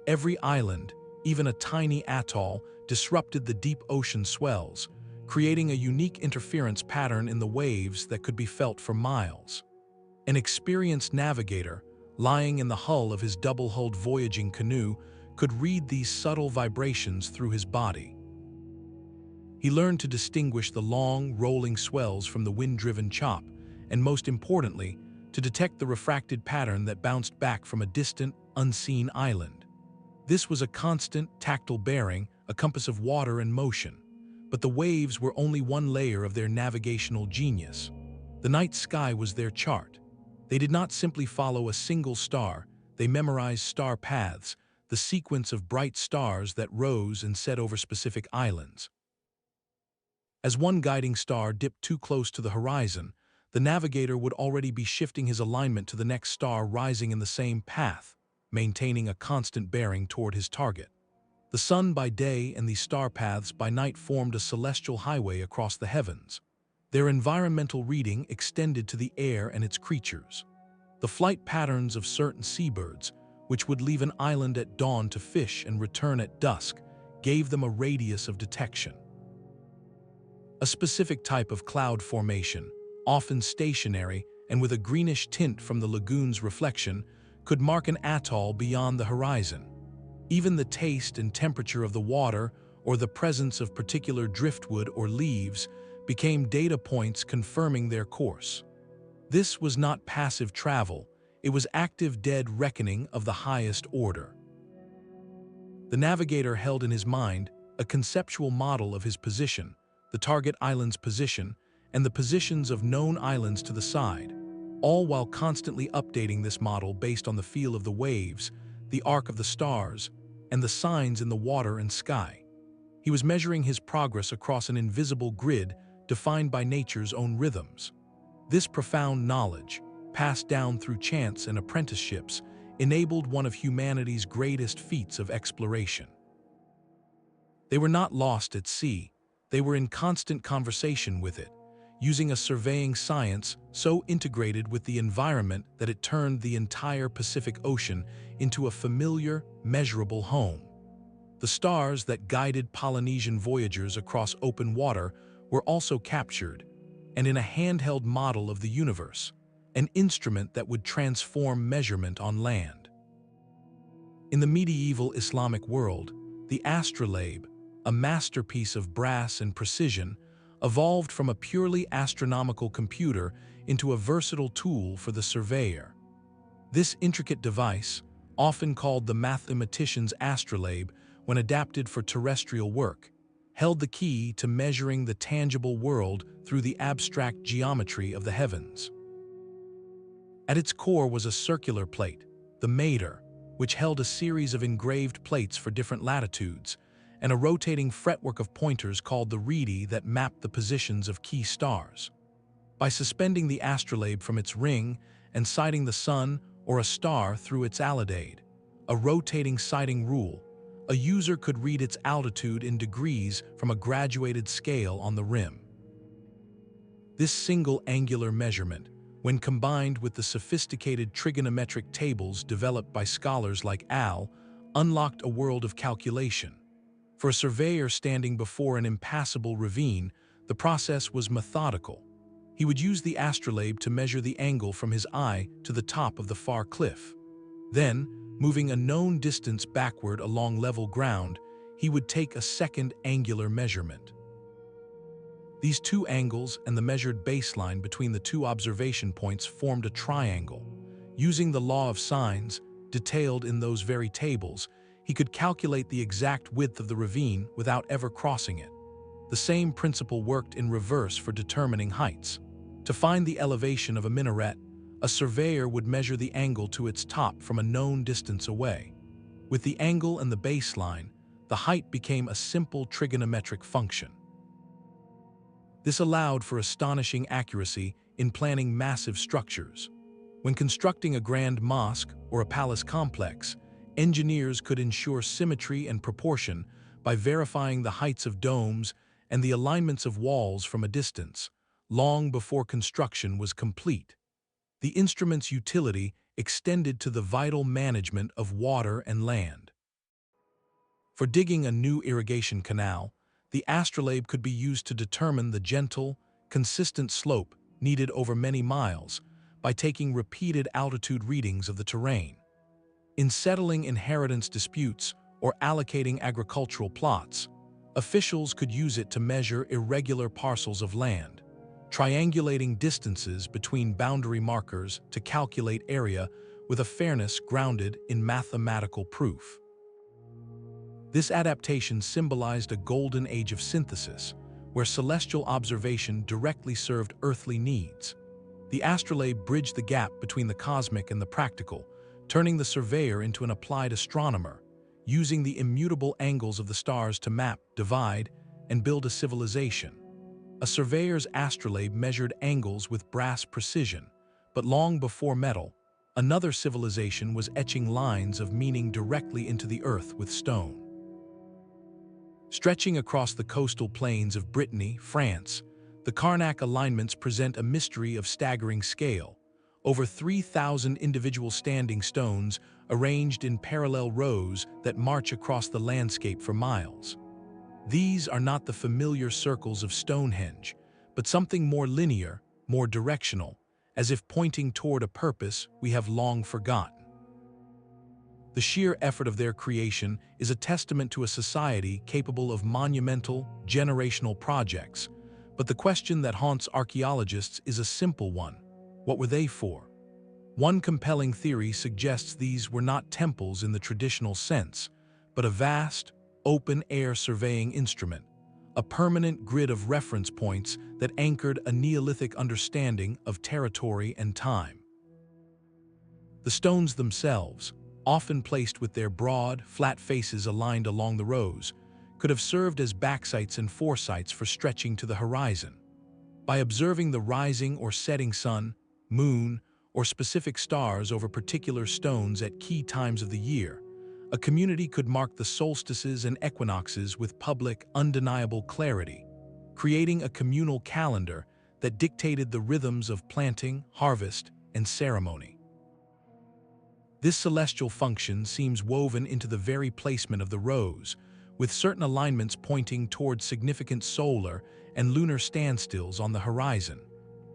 Every island, even a tiny atoll, disrupted the deep ocean swells, creating a unique interference pattern in the waves that could be felt for miles. An experienced navigator, lying in the hull of his double-hulled voyaging canoe, could read these subtle vibrations through his body. He learned to distinguish the long, rolling swells from the wind-driven chop, and most importantly, to detect the refracted pattern that bounced back from a distant, unseen island. This was a constant, tactile bearing, a compass of water and motion. But the waves were only one layer of their navigational genius. The night sky was their chart. They did not simply follow a single star, they memorized star paths, the sequence of bright stars that rose and set over specific islands. As one guiding star dipped too close to the horizon, the navigator would already be shifting his alignment to the next star rising in the same path, maintaining a constant bearing toward his target. The sun by day and these star paths by night formed a celestial highway across the heavens. Their environmental reading extended to the air and its creatures. The flight patterns of certain seabirds, which would leave an island at dawn to fish and return at dusk, gave them a radius of detection. A specific type of cloud formation, often stationary and with a greenish tint from the lagoon's reflection, could mark an atoll beyond the horizon. Even the taste and temperature of the water or the presence of particular driftwood or leaves became data points confirming their course. This was not passive travel, it was active dead reckoning of the highest order. The navigator held in his mind a conceptual model of his position, the target island's position, and the positions of known islands to the side, all while constantly updating this model based on the feel of the waves, the arc of the stars, and the signs in the water and sky. He was measuring his progress across an invisible grid defined by nature's own rhythms. This profound knowledge, passed down through chance and apprenticeships, enabled one of humanity's greatest feats of exploration. They were not lost at sea, they were in constant conversation with it, using a surveying science so integrated with the environment that it turned the entire Pacific Ocean into a familiar, measurable home. The stars that guided Polynesian voyagers across open water were also captured, and in a handheld model of the universe, an instrument that would transform measurement on land. In the medieval Islamic world, the Astrolabe, a masterpiece of brass and precision, evolved from a purely astronomical computer into a versatile tool for the surveyor. This intricate device, often called the mathematician's astrolabe when adapted for terrestrial work, held the key to measuring the tangible world through the abstract geometry of the heavens. At its core was a circular plate, the mater, which held a series of engraved plates for different latitudes, and a rotating fretwork of pointers called the reedy that mapped the positions of key stars. By suspending the astrolabe from its ring and sighting the sun or a star through its alidade, a rotating sighting rule, a user could read its altitude in degrees from a graduated scale on the rim. This single angular measurement, when combined with the sophisticated trigonometric tables developed by scholars like Al, unlocked a world of calculation. For a surveyor standing before an impassable ravine, the process was methodical. He would use the astrolabe to measure the angle from his eye to the top of the far cliff. Then, moving a known distance backward along level ground, he would take a second angular measurement. These two angles and the measured baseline between the two observation points formed a triangle. Using the law of sines, detailed in those very tables, he could calculate the exact width of the ravine without ever crossing it. The same principle worked in reverse for determining heights. To find the elevation of a minaret, a surveyor would measure the angle to its top from a known distance away. With the angle and the baseline, the height became a simple trigonometric function. This allowed for astonishing accuracy in planning massive structures. When constructing a grand mosque or a palace complex, engineers could ensure symmetry and proportion by verifying the heights of domes and the alignments of walls from a distance, long before construction was complete. The instrument's utility extended to the vital management of water and land. For digging a new irrigation canal, the astrolabe could be used to determine the gentle, consistent slope needed over many miles by taking repeated altitude readings of the terrain. In settling inheritance disputes or allocating agricultural plots, officials could use it to measure irregular parcels of land, triangulating distances between boundary markers to calculate area with a fairness grounded in mathematical proof. This adaptation symbolized a golden age of synthesis, where celestial observation directly served earthly needs. The astrolabe bridged the gap between the cosmic and the practical, turning the surveyor into an applied astronomer, using the immutable angles of the stars to map, divide, and build a civilization. A surveyor's astrolabe measured angles with brass precision, but long before metal, another civilization was etching lines of meaning directly into the earth with stone. Stretching across the coastal plains of Brittany, France, the Karnak alignments present a mystery of staggering scale. Over 3,000 individual standing stones arranged in parallel rows that march across the landscape for miles. These are not the familiar circles of Stonehenge, but something more linear, more directional, as if pointing toward a purpose we have long forgotten. The sheer effort of their creation is a testament to a society capable of monumental, generational projects, but the question that haunts archaeologists is a simple one. What were they for? One compelling theory suggests these were not temples in the traditional sense, but a vast, open-air surveying instrument, a permanent grid of reference points that anchored a Neolithic understanding of territory and time. The stones themselves, often placed with their broad, flat faces aligned along the rows, could have served as backsights and foresights for stretching to the horizon. By observing the rising or setting sun, moon, or specific stars over particular stones at key times of the year, a community could mark the solstices and equinoxes with public, undeniable clarity, creating a communal calendar that dictated the rhythms of planting, harvest, and ceremony. This celestial function seems woven into the very placement of the rows, with certain alignments pointing towards significant solar and lunar standstills on the horizon.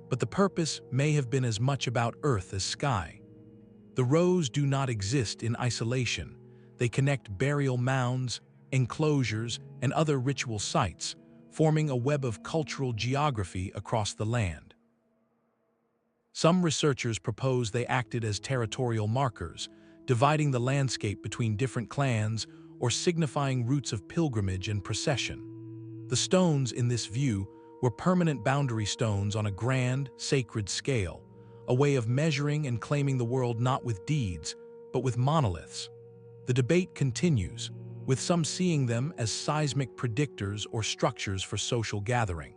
But the purpose may have been as much about earth as sky. The rows do not exist in isolation. They connect burial mounds, enclosures, and other ritual sites, forming a web of cultural geography across the land. Some researchers propose they acted as territorial markers, dividing the landscape between different clans or signifying routes of pilgrimage and procession. The stones in this view were permanent boundary stones on a grand, sacred scale, a way of measuring and claiming the world not with deeds, but with monoliths. The debate continues, with some seeing them as seismic predictors or structures for social gathering.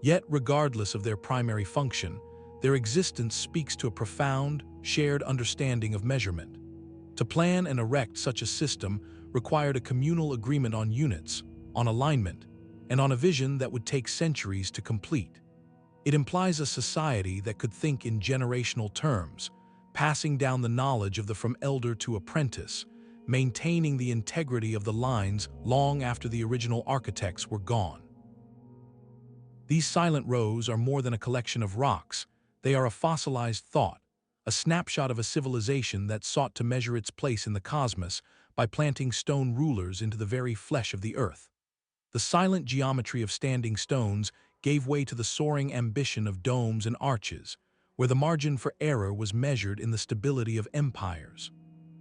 Yet, regardless of their primary function, their existence speaks to a profound, shared understanding of measurement. To plan and erect such a system required a communal agreement on units, on alignment, and on a vision that would take centuries to complete. It implies a society that could think in generational terms, passing down the knowledge from elder to apprentice, maintaining the integrity of the lines long after the original architects were gone. These silent rows are more than a collection of rocks. They are a fossilized thought, a snapshot of a civilization that sought to measure its place in the cosmos by planting stone rulers into the very flesh of the earth. The silent geometry of standing stones gave way to the soaring ambition of domes and arches, where the margin for error was measured in the stability of empires.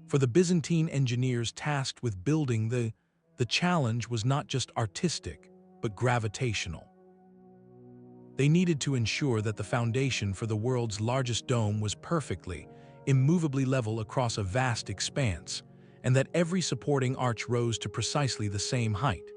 For the Byzantine engineers tasked with building the challenge was not just artistic, but gravitational. They needed to ensure that the foundation for the world's largest dome was perfectly, immovably level across a vast expanse, and that every supporting arch rose to precisely the same height.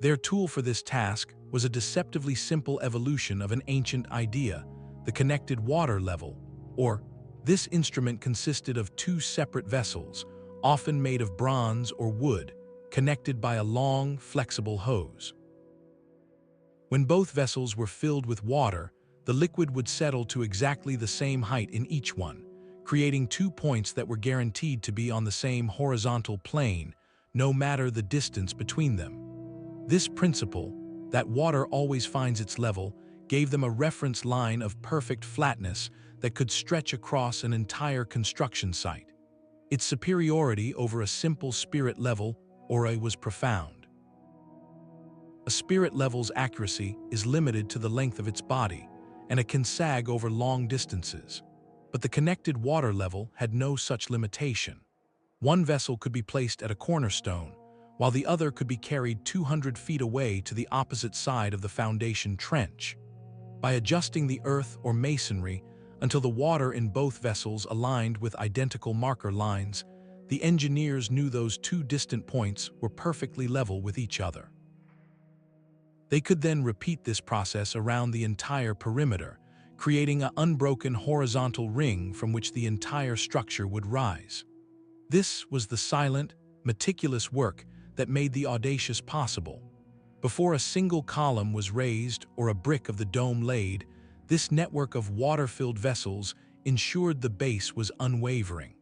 Their tool for this task was a deceptively simple evolution of an ancient idea, the connected water level, or this instrument consisted of two separate vessels, often made of bronze or wood, connected by a long, flexible hose. When both vessels were filled with water, the liquid would settle to exactly the same height in each one, creating 2 points that were guaranteed to be on the same horizontal plane, no matter the distance between them. This principle, that water always finds its level, gave them a reference line of perfect flatness that could stretch across an entire construction site. Its superiority over a simple spirit level was profound. A spirit level's accuracy is limited to the length of its body, and it can sag over long distances. But the connected water level had no such limitation. One vessel could be placed at a cornerstone, while the other could be carried 200 feet away to the opposite side of the foundation trench. By adjusting the earth or masonry until the water in both vessels aligned with identical marker lines, The engineers knew those two distant points were perfectly level with each other. They could then repeat this process around the entire perimeter, creating an unbroken horizontal ring from which the entire structure would rise. This was the silent, meticulous work that made the audacious possible. Before a single column was raised or a brick of the dome laid, this network of water-filled vessels ensured the base was unwavering.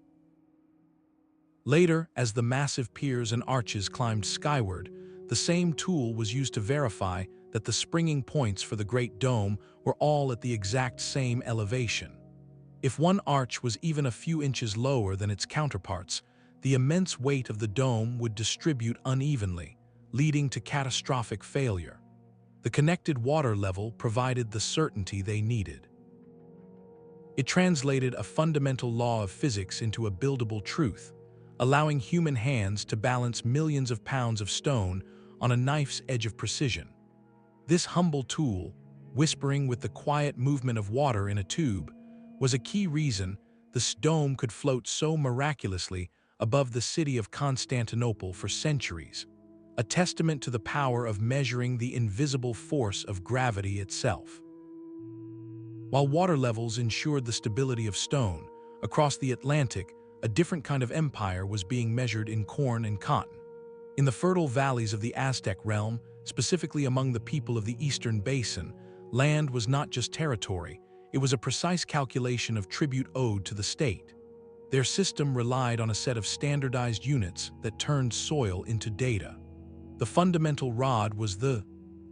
Later, as the massive piers and arches climbed skyward, the same tool was used to verify that the springing points for the Great Dome were all at the exact same elevation. If one arch was even a few inches lower than its counterparts, the immense weight of the dome would distribute unevenly, leading to catastrophic failure. The connected water level provided the certainty they needed. It translated a fundamental law of physics into a buildable truth, allowing human hands to balance millions of pounds of stone on a knife's edge of precision. This humble tool, whispering with the quiet movement of water in a tube, was a key reason the dome could float so miraculously above the city of Constantinople for centuries, a testament to the power of measuring the invisible force of gravity itself. While water levels ensured the stability of stone, across the Atlantic, a different kind of empire was being measured in corn and cotton. In the fertile valleys of the Aztec realm, specifically among the people of the Eastern Basin, land was not just territory, it was a precise calculation of tribute owed to the state. Their system relied on a set of standardized units that turned soil into data. The fundamental rod was a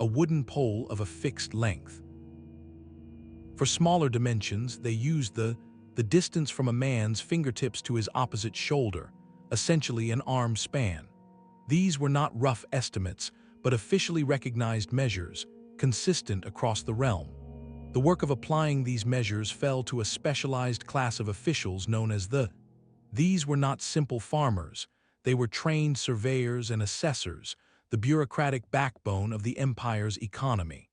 wooden pole of a fixed length. For smaller dimensions, they used the distance from a man's fingertips to his opposite shoulder, essentially an arm span. These were not rough estimates, but officially recognized measures, consistent across the realm. The work of applying these measures fell to a specialized class of officials known as These were not simple farmers, they were trained surveyors and assessors, the bureaucratic backbone of the empire's economy.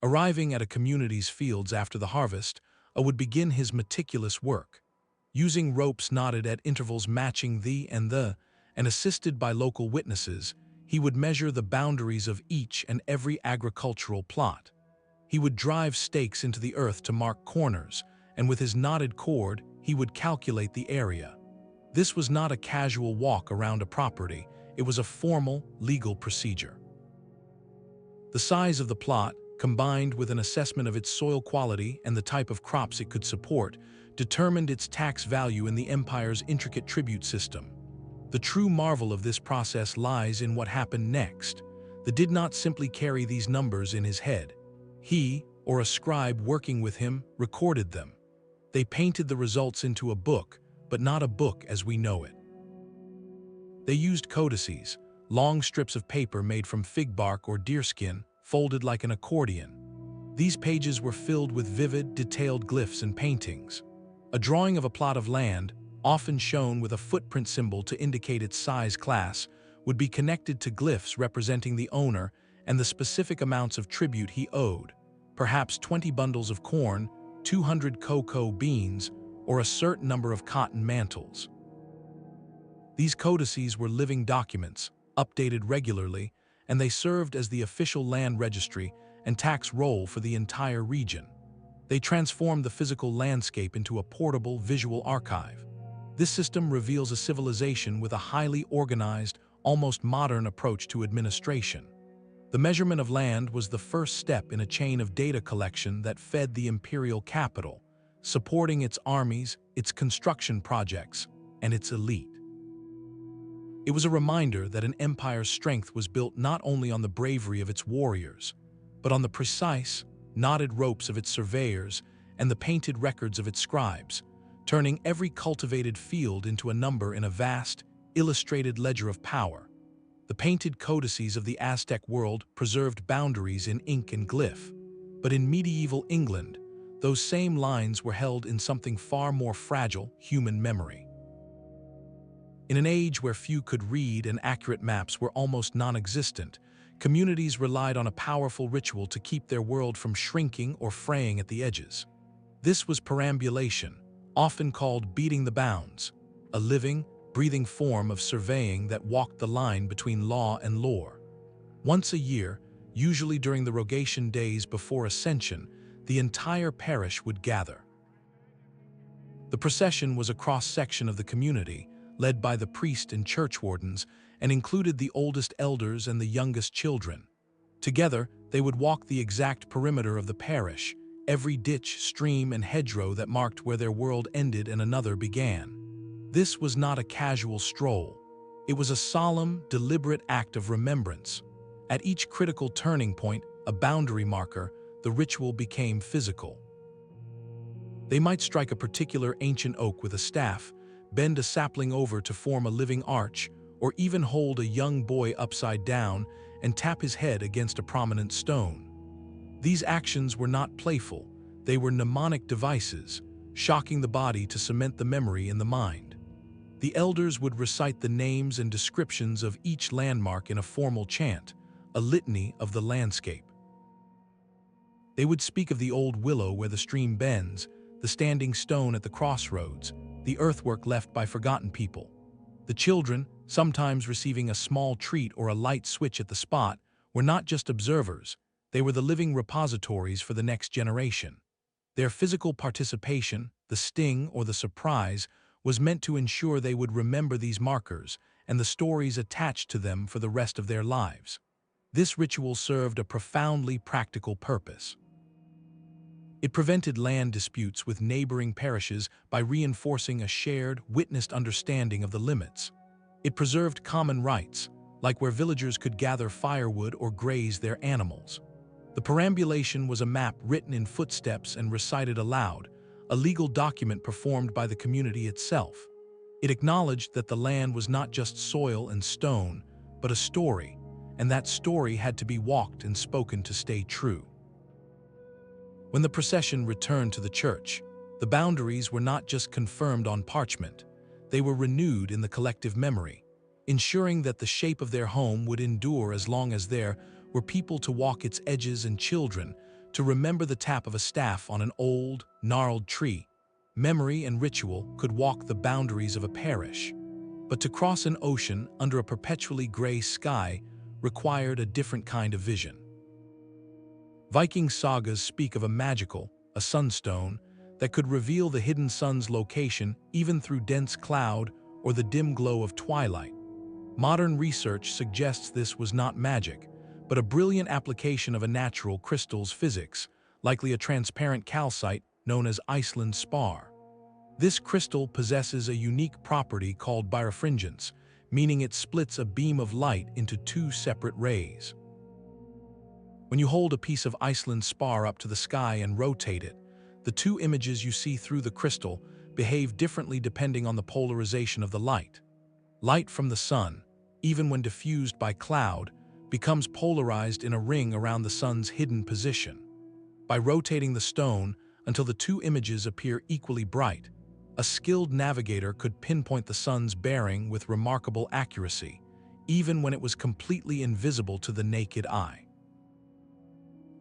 Arriving at a community's fields after the harvest, would begin his meticulous work. Using ropes knotted at intervals matching and assisted by local witnesses, he would measure the boundaries of each and every agricultural plot. He would drive stakes into the earth to mark corners, and with his knotted cord, he would calculate the area. This was not a casual walk around a property, it was a formal, legal procedure. The size of the plot, combined with an assessment of its soil quality and the type of crops it could support, determined its tax value in the empire's intricate tribute system. The true marvel of this process lies in what happened next. The did not simply carry these numbers in his head. He, or a scribe working with him, recorded them. They painted the results into a book, but not a book as we know it. They used codices, long strips of paper made from fig bark or deerskin, folded like an accordion. These pages were filled with vivid, detailed glyphs and paintings. A drawing of a plot of land, often shown with a footprint symbol to indicate its size class, would be connected to glyphs representing the owner and the specific amounts of tribute he owed, perhaps 20 bundles of corn, 200 cocoa beans, or a certain number of cotton mantles. These codices were living documents, updated regularly, and they served as the official land registry and tax roll for the entire region. They transformed the physical landscape into a portable visual archive. This system reveals a civilization with a highly organized, almost modern approach to administration. The measurement of land was the first step in a chain of data collection that fed the imperial capital, supporting its armies, its construction projects, and its elite. It was a reminder that an empire's strength was built not only on the bravery of its warriors, but on the precise, knotted ropes of its surveyors and the painted records of its scribes, turning every cultivated field into a number in a vast, illustrated ledger of power. The painted codices of the Aztec world preserved boundaries in ink and glyph, but in medieval England, those same lines were held in something far more fragile, human memory. In an age where few could read and accurate maps were almost non-existent, communities relied on a powerful ritual to keep their world from shrinking or fraying at the edges. This was perambulation, often called beating the bounds, a living, breathing form of surveying that walked the line between law and lore. Once a year, usually during the rogation days before Ascension, the entire parish would gather. The procession was a cross-section of the community, led by the priest and church wardens, and included the oldest elders and the youngest children. Together, they would walk the exact perimeter of the parish, every ditch, stream, and hedgerow that marked where their world ended and another began. This was not a casual stroll. It was a solemn, deliberate act of remembrance. At each critical turning point, a boundary marker, the ritual became physical. They might strike a particular ancient oak with a staff, bend a sapling over to form a living arch, or even hold a young boy upside down and tap his head against a prominent stone. These actions were not playful, they were mnemonic devices, shocking the body to cement the memory in the mind. The elders would recite the names and descriptions of each landmark in a formal chant, a litany of the landscape. They would speak of the old willow where the stream bends, the standing stone at the crossroads, the earthwork left by forgotten people. The children, sometimes receiving a small treat or a light switch at the spot, were not just observers, they were the living repositories for the next generation. Their physical participation, the sting or the surprise, was meant to ensure they would remember these markers and the stories attached to them for the rest of their lives. This ritual served a profoundly practical purpose. It prevented land disputes with neighboring parishes by reinforcing a shared, witnessed understanding of the limits. It preserved common rights, like where villagers could gather firewood or graze their animals. The perambulation was a map written in footsteps and recited aloud, a legal document performed by the community itself. It acknowledged that the land was not just soil and stone, but a story, and that story had to be walked and spoken to stay true. When the procession returned to the church, the boundaries were not just confirmed on parchment, they were renewed in the collective memory, ensuring that the shape of their home would endure as long as there were people to walk its edges and children to remember the tap of a staff on an old, gnarled tree. Memory and ritual could walk the boundaries of a parish, but to cross an ocean under a perpetually gray sky required a different kind of vision. Viking sagas speak of a sunstone, that could reveal the hidden sun's location even through dense cloud or the dim glow of twilight. Modern research suggests this was not magic, but a brilliant application of a natural crystal's physics, likely a transparent calcite known as Iceland spar. This crystal possesses a unique property called birefringence, meaning it splits a beam of light into two separate rays. When you hold a piece of Iceland spar up to the sky and rotate it, the two images you see through the crystal behave differently depending on the polarization of the light. Light from the sun, even when diffused by cloud, becomes polarized in a ring around the sun's hidden position. By rotating the stone until the two images appear equally bright, a skilled navigator could pinpoint the sun's bearing with remarkable accuracy, even when it was completely invisible to the naked eye.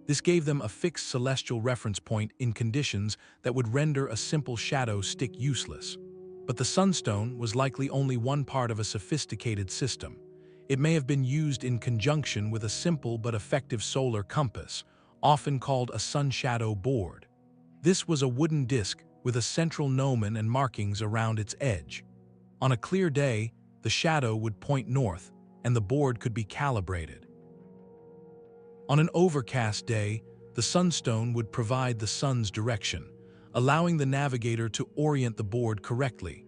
This gave them a fixed celestial reference point in conditions that would render a simple shadow stick useless. But the sunstone was likely only one part of a sophisticated system. It may have been used in conjunction with a simple but effective solar compass, often called a sun-shadow board. This was a wooden disc with a central gnomon and markings around its edge. On a clear day, the shadow would point north, and the board could be calibrated. On an overcast day, the sunstone would provide the sun's direction, allowing the navigator to orient the board correctly.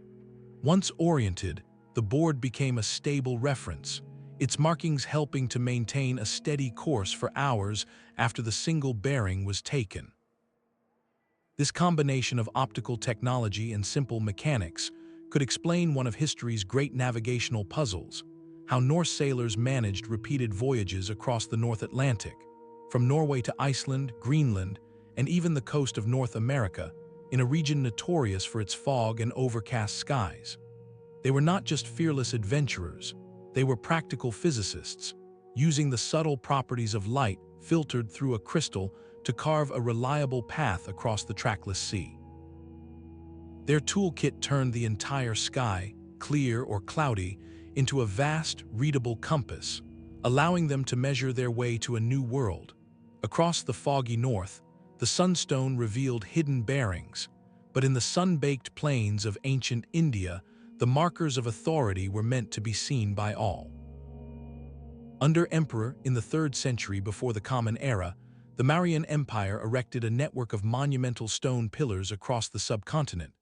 Once oriented, the board became a stable reference, its markings helping to maintain a steady course for hours after the single bearing was taken. This combination of optical technology and simple mechanics could explain one of history's great navigational puzzles: how Norse sailors managed repeated voyages across the North Atlantic, from Norway to Iceland, Greenland, and even the coast of North America, in a region notorious for its fog and overcast skies. They were not just fearless adventurers, they were practical physicists, using the subtle properties of light filtered through a crystal to carve a reliable path across the trackless sea. Their toolkit turned the entire sky, clear or cloudy, into a vast, readable compass, allowing them to measure their way to a new world. Across the foggy north, the sunstone revealed hidden bearings, but in the sun-baked plains of ancient India, the markers of authority were meant to be seen by all. Under Emperor in the 3rd century before the Common Era, the Mauryan Empire erected a network of monumental stone pillars across the subcontinent,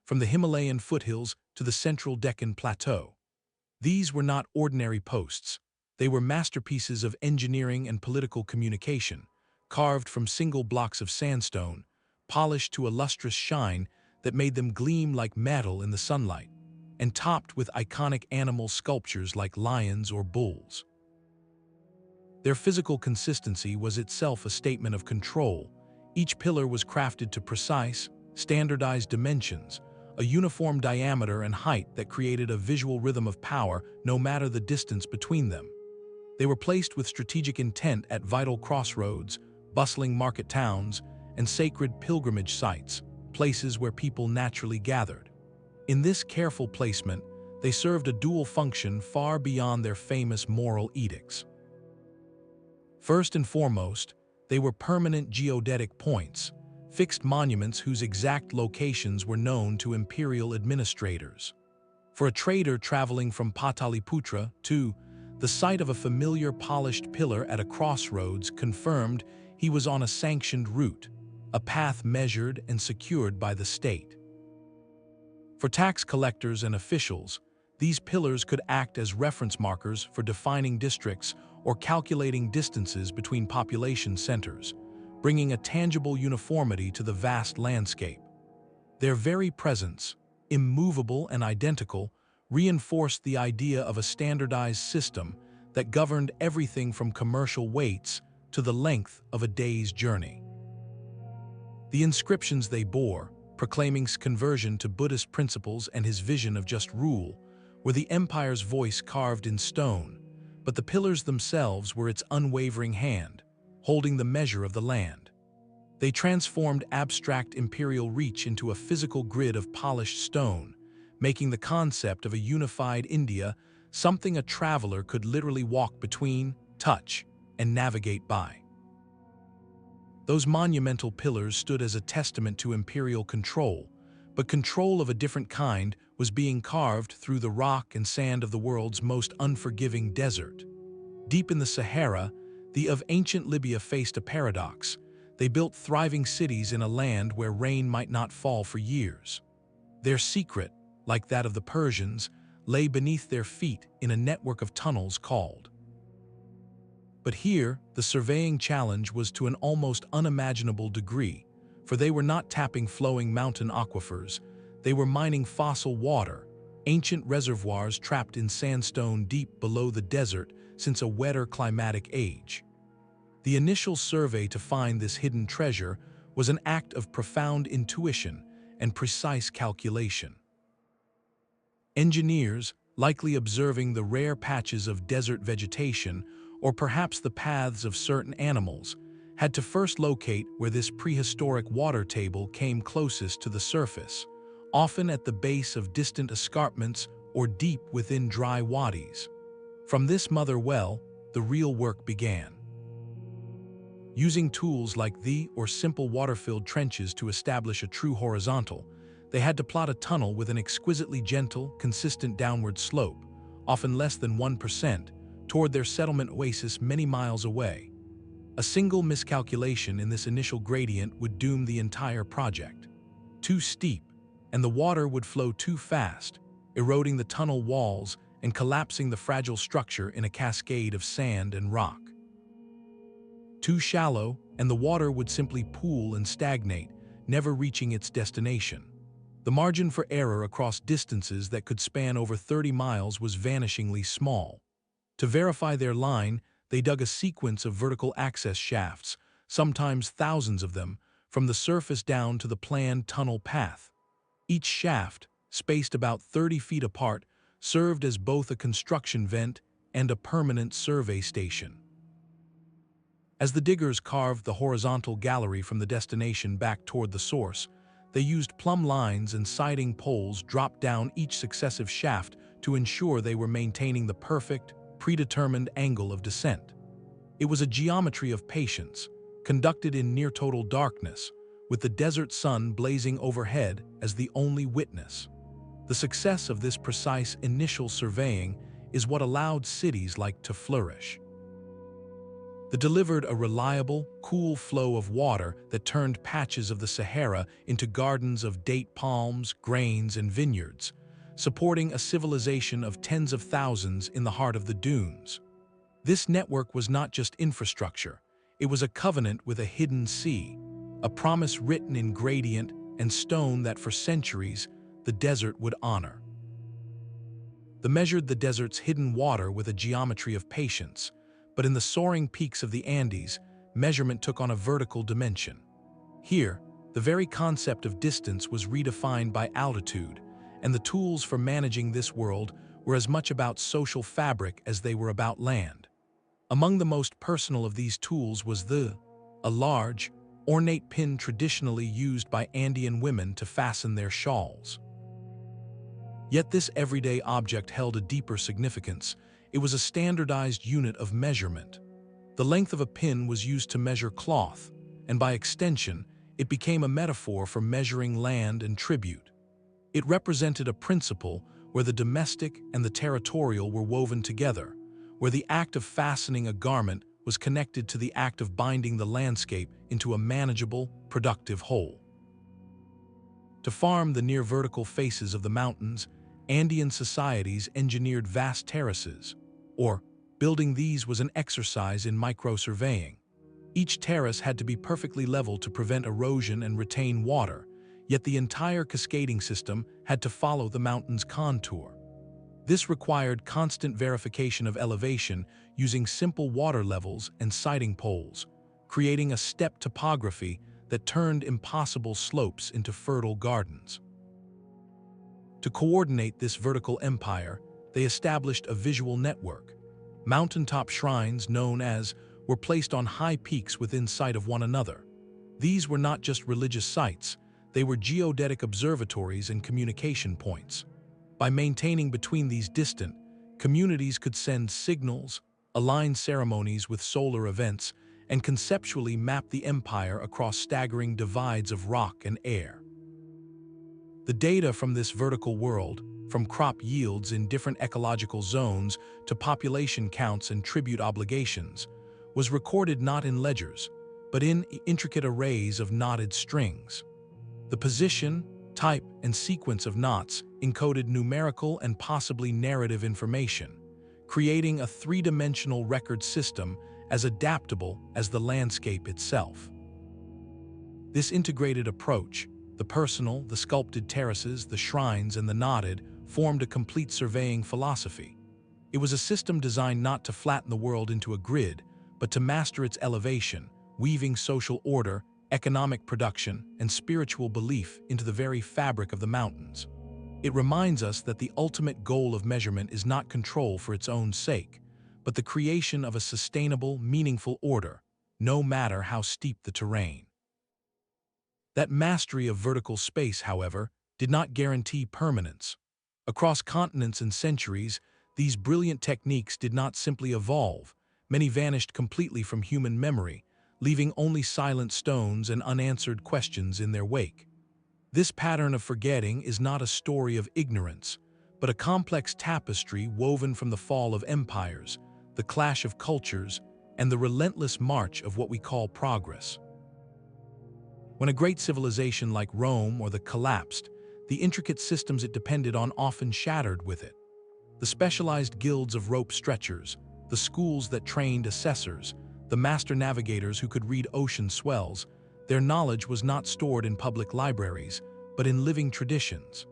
from the Himalayan foothills to the central Deccan Plateau. These were not ordinary posts. They were masterpieces of engineering and political communication, carved from single blocks of sandstone, polished to a lustrous shine that made them gleam like metal in the sunlight, and topped with iconic animal sculptures like lions or bulls. Their physical consistency was itself a statement of control. Each pillar was crafted to precise, standardized dimensions, a uniform diameter and height that created a visual rhythm of power no matter the distance between them. They were placed with strategic intent at vital crossroads, bustling market towns, and sacred pilgrimage sites, places where people naturally gathered. In this careful placement, they served a dual function far beyond their famous moral edicts. First and foremost, they were permanent geodetic points, fixed monuments whose exact locations were known to imperial administrators. For a trader traveling from Pataliputra to the site of a familiar polished pillar at a crossroads confirmed he was on a sanctioned route, a path measured and secured by the state. For tax collectors and officials, these pillars could act as reference markers for defining districts or calculating distances between population centers, bringing a tangible uniformity to the vast landscape. Their very presence, immovable and identical, reinforced the idea of a standardized system that governed everything from commercial weights to the length of a day's journey. The inscriptions they bore, proclaiming conversion to Buddhist principles and his vision of just rule, were the empire's voice carved in stone, but the pillars themselves were its unwavering hand, holding the measure of the land. They transformed abstract imperial reach into a physical grid of polished stone, making the concept of a unified India something a traveler could literally walk between, touch, and navigate by. Those monumental pillars stood as a testament to imperial control, but control of a different kind was being carved through the rock and sand of the world's most unforgiving desert. Deep in the Sahara, the of ancient Libya faced a paradox. They built thriving cities in a land where rain might not fall for years. Their secret, like that of the Persians, lay beneath their feet in a network of tunnels called. But here, the surveying challenge was to an almost unimaginable degree, for they were not tapping flowing mountain aquifers, they were mining fossil water, ancient reservoirs trapped in sandstone deep below the desert since a wetter climatic age. The initial survey to find this hidden treasure was an act of profound intuition and precise calculation. Engineers, likely observing the rare patches of desert vegetation or perhaps the paths of certain animals, had to first locate where this prehistoric water table came closest to the surface, often at the base of distant escarpments or deep within dry wadis. From this mother well, the real work began. Using tools like or simple water-filled trenches to establish a true horizontal, they had to plot a tunnel with an exquisitely gentle, consistent downward slope, often less than 1%, toward their settlement oasis many miles away. A single miscalculation in this initial gradient would doom the entire project. Too steep, and the water would flow too fast, eroding the tunnel walls and collapsing the fragile structure in a cascade of sand and rock. Too shallow, and the water would simply pool and stagnate, never reaching its destination. The margin for error across distances that could span over 30 miles was vanishingly small. To verify their line, they dug a sequence of vertical access shafts, sometimes thousands of them, from the surface down to the planned tunnel path. Each shaft, spaced about 30 feet apart, served as both a construction vent and a permanent survey station. As the diggers carved the horizontal gallery from the destination back toward the source, They used plumb lines and siding poles dropped down each successive shaft to ensure they were maintaining the perfect, predetermined angle of descent. It was a geometry of patience, conducted in near-total darkness, with the desert sun blazing overhead as the only witness. The success of this precise initial surveying is what allowed cities like to flourish. They delivered a reliable, cool flow of water that turned patches of the Sahara into gardens of date palms, grains, and vineyards, supporting a civilization of tens of thousands in the heart of the dunes. This network was not just infrastructure, it was a covenant with a hidden sea, a promise written in gradient and stone that for centuries the desert would honor. They measured the desert's hidden water with a geometry of patience, but in the soaring peaks of the Andes, measurement took on a vertical dimension. Here, the very concept of distance was redefined by altitude, and the tools for managing this world were as much about social fabric as they were about land. Among the most personal of these tools was a large, ornate pin traditionally used by Andean women to fasten their shawls. Yet this everyday object held a deeper significance. It was a standardized unit of measurement. The length of a pin was used to measure cloth, and by extension, it became a metaphor for measuring land and tribute. It represented a principle where the domestic and the territorial were woven together, where the act of fastening a garment was connected to the act of binding the landscape into a manageable, productive whole. To farm the near-vertical faces of the mountains, Andean societies engineered vast terraces, or building these was an exercise in micro-surveying. Each terrace had to be perfectly level to prevent erosion and retain water, yet the entire cascading system had to follow the mountain's contour. This required constant verification of elevation using simple water levels and siding poles, creating a step topography that turned impossible slopes into fertile gardens. To coordinate this vertical empire, they established a visual network. Mountaintop shrines, known as, were placed on high peaks within sight of one another. These were not just religious sites, they were geodetic observatories and communication points. By maintaining between these distant, communities could send signals, align ceremonies with solar events, and conceptually map the empire across staggering divides of rock and air. The data from this vertical world, from crop yields in different ecological zones to population counts and tribute obligations, was recorded not in ledgers, but in intricate arrays of knotted strings. The position, type, and sequence of knots encoded numerical and possibly narrative information, creating a three-dimensional record system as adaptable as the landscape itself. This integrated approach, the personal, the sculpted terraces, the shrines, and the knotted, formed a complete surveying philosophy. It was a system designed not to flatten the world into a grid, but to master its elevation, weaving social order, economic production, and spiritual belief into the very fabric of the mountains. It reminds us that the ultimate goal of measurement is not control for its own sake, but the creation of a sustainable, meaningful order, no matter how steep the terrain. That mastery of vertical space, however, did not guarantee permanence. Across continents and centuries, these brilliant techniques did not simply evolve. Many vanished completely from human memory, leaving only silent stones and unanswered questions in their wake. This pattern of forgetting is not a story of ignorance, but a complex tapestry woven from the fall of empires, the clash of cultures, and the relentless march of what we call progress. When a great civilization like Rome or the collapsed, the intricate systems it depended on often shattered with it. The specialized guilds of rope stretchers, the schools that trained assessors, the master navigators who could read ocean swells, their knowledge was not stored in public libraries, but in living traditions.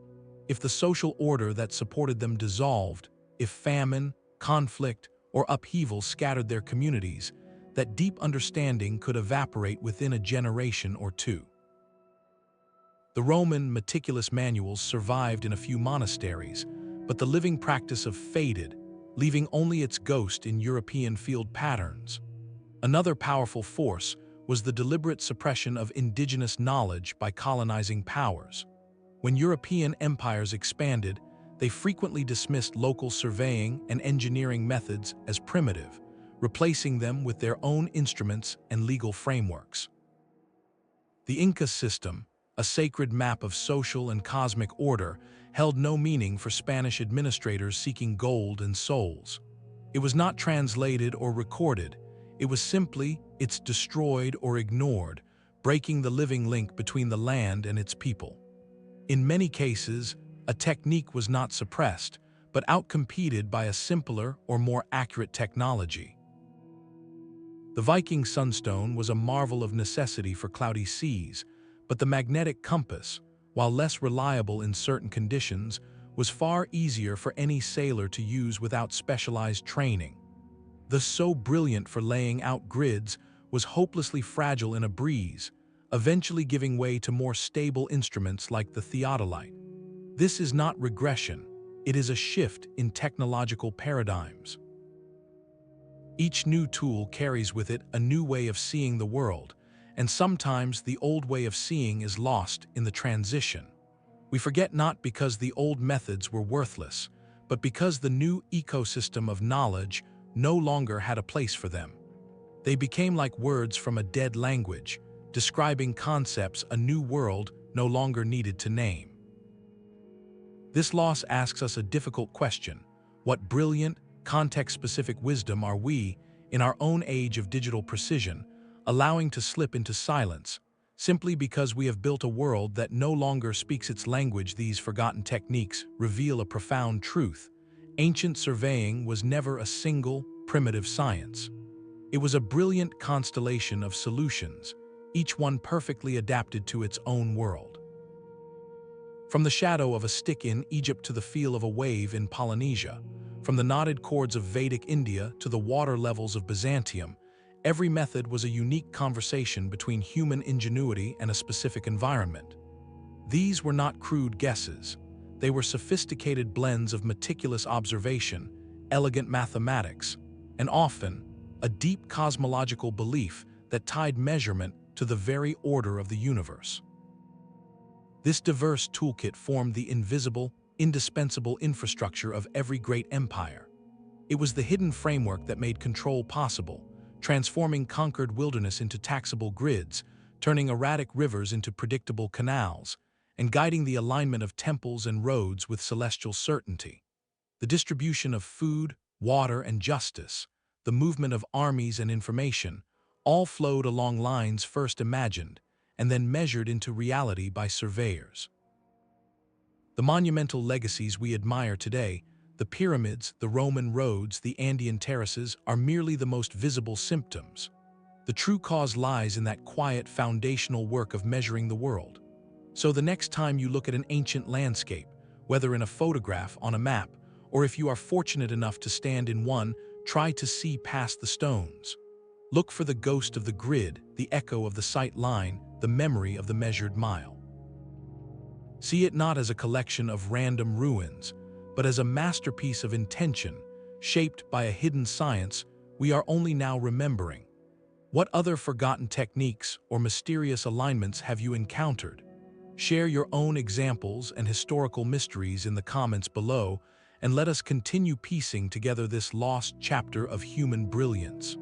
If the social order that supported them dissolved, if famine, conflict, or upheaval scattered their communities, that deep understanding could evaporate within a generation or two. The Roman meticulous manuals survived in a few monasteries, but the living practice of faded, leaving only its ghost in European field patterns. Another powerful force was the deliberate suppression of indigenous knowledge by colonizing powers. When European empires expanded, they frequently dismissed local surveying and engineering methods as primitive, replacing them with their own instruments and legal frameworks. The Inca system, a sacred map of social and cosmic order, held no meaning for Spanish administrators seeking gold and souls. It was not translated or recorded. It was simply, it's destroyed or ignored, breaking the living link between the land and its people. In many cases, a technique was not suppressed, but outcompeted by a simpler or more accurate technology. The Viking sunstone was a marvel of necessity for cloudy seas, but the magnetic compass, while less reliable in certain conditions, was far easier for any sailor to use without specialized training. Thus so brilliant for laying out grids, was hopelessly fragile in a breeze, eventually giving way to more stable instruments like the theodolite. This is not regression, it is a shift in technological paradigms. Each new tool carries with it a new way of seeing the world, and sometimes the old way of seeing is lost in the transition. We forget not because the old methods were worthless, but because the new ecosystem of knowledge no longer had a place for them. They became like words from a dead language, describing concepts a new world no longer needed to name. This loss asks us a difficult question: what brilliant, context-specific wisdom are we, in our own age of digital precision, allowing to slip into silence, simply because we have built a world that no longer speaks its language? These forgotten techniques reveal a profound truth. Ancient surveying was never a single, primitive science. It was a brilliant constellation of solutions, each one perfectly adapted to its own world. From the shadow of a stick in Egypt to the feel of a wave in Polynesia, from the knotted cords of Vedic India to the water levels of Byzantium, every method was a unique conversation between human ingenuity and a specific environment. These were not crude guesses. They were sophisticated blends of meticulous observation, elegant mathematics, and often a deep cosmological belief that tied measurement to the very order of the universe. This diverse toolkit formed the invisible, indispensable infrastructure of every great empire. It was the hidden framework that made control possible, transforming conquered wilderness into taxable grids, turning erratic rivers into predictable canals, and guiding the alignment of temples and roads with celestial certainty. The distribution of food, water, and justice, the movement of armies and information, all flowed along lines first imagined and then measured into reality by surveyors. The monumental legacies we admire today, the pyramids, the Roman roads, the Andean terraces, are merely the most visible symptoms. The true cause lies in that quiet foundational work of measuring the world. So the next time you look at an ancient landscape, whether in a photograph, on a map, or if you are fortunate enough to stand in one, try to see past the stones. Look for the ghost of the grid, the echo of the sight line, the memory of the measured mile. See it not as a collection of random ruins, but as a masterpiece of intention, shaped by a hidden science we are only now remembering. What other forgotten techniques or mysterious alignments have you encountered? Share your own examples and historical mysteries in the comments below, and let us continue piecing together this lost chapter of human brilliance.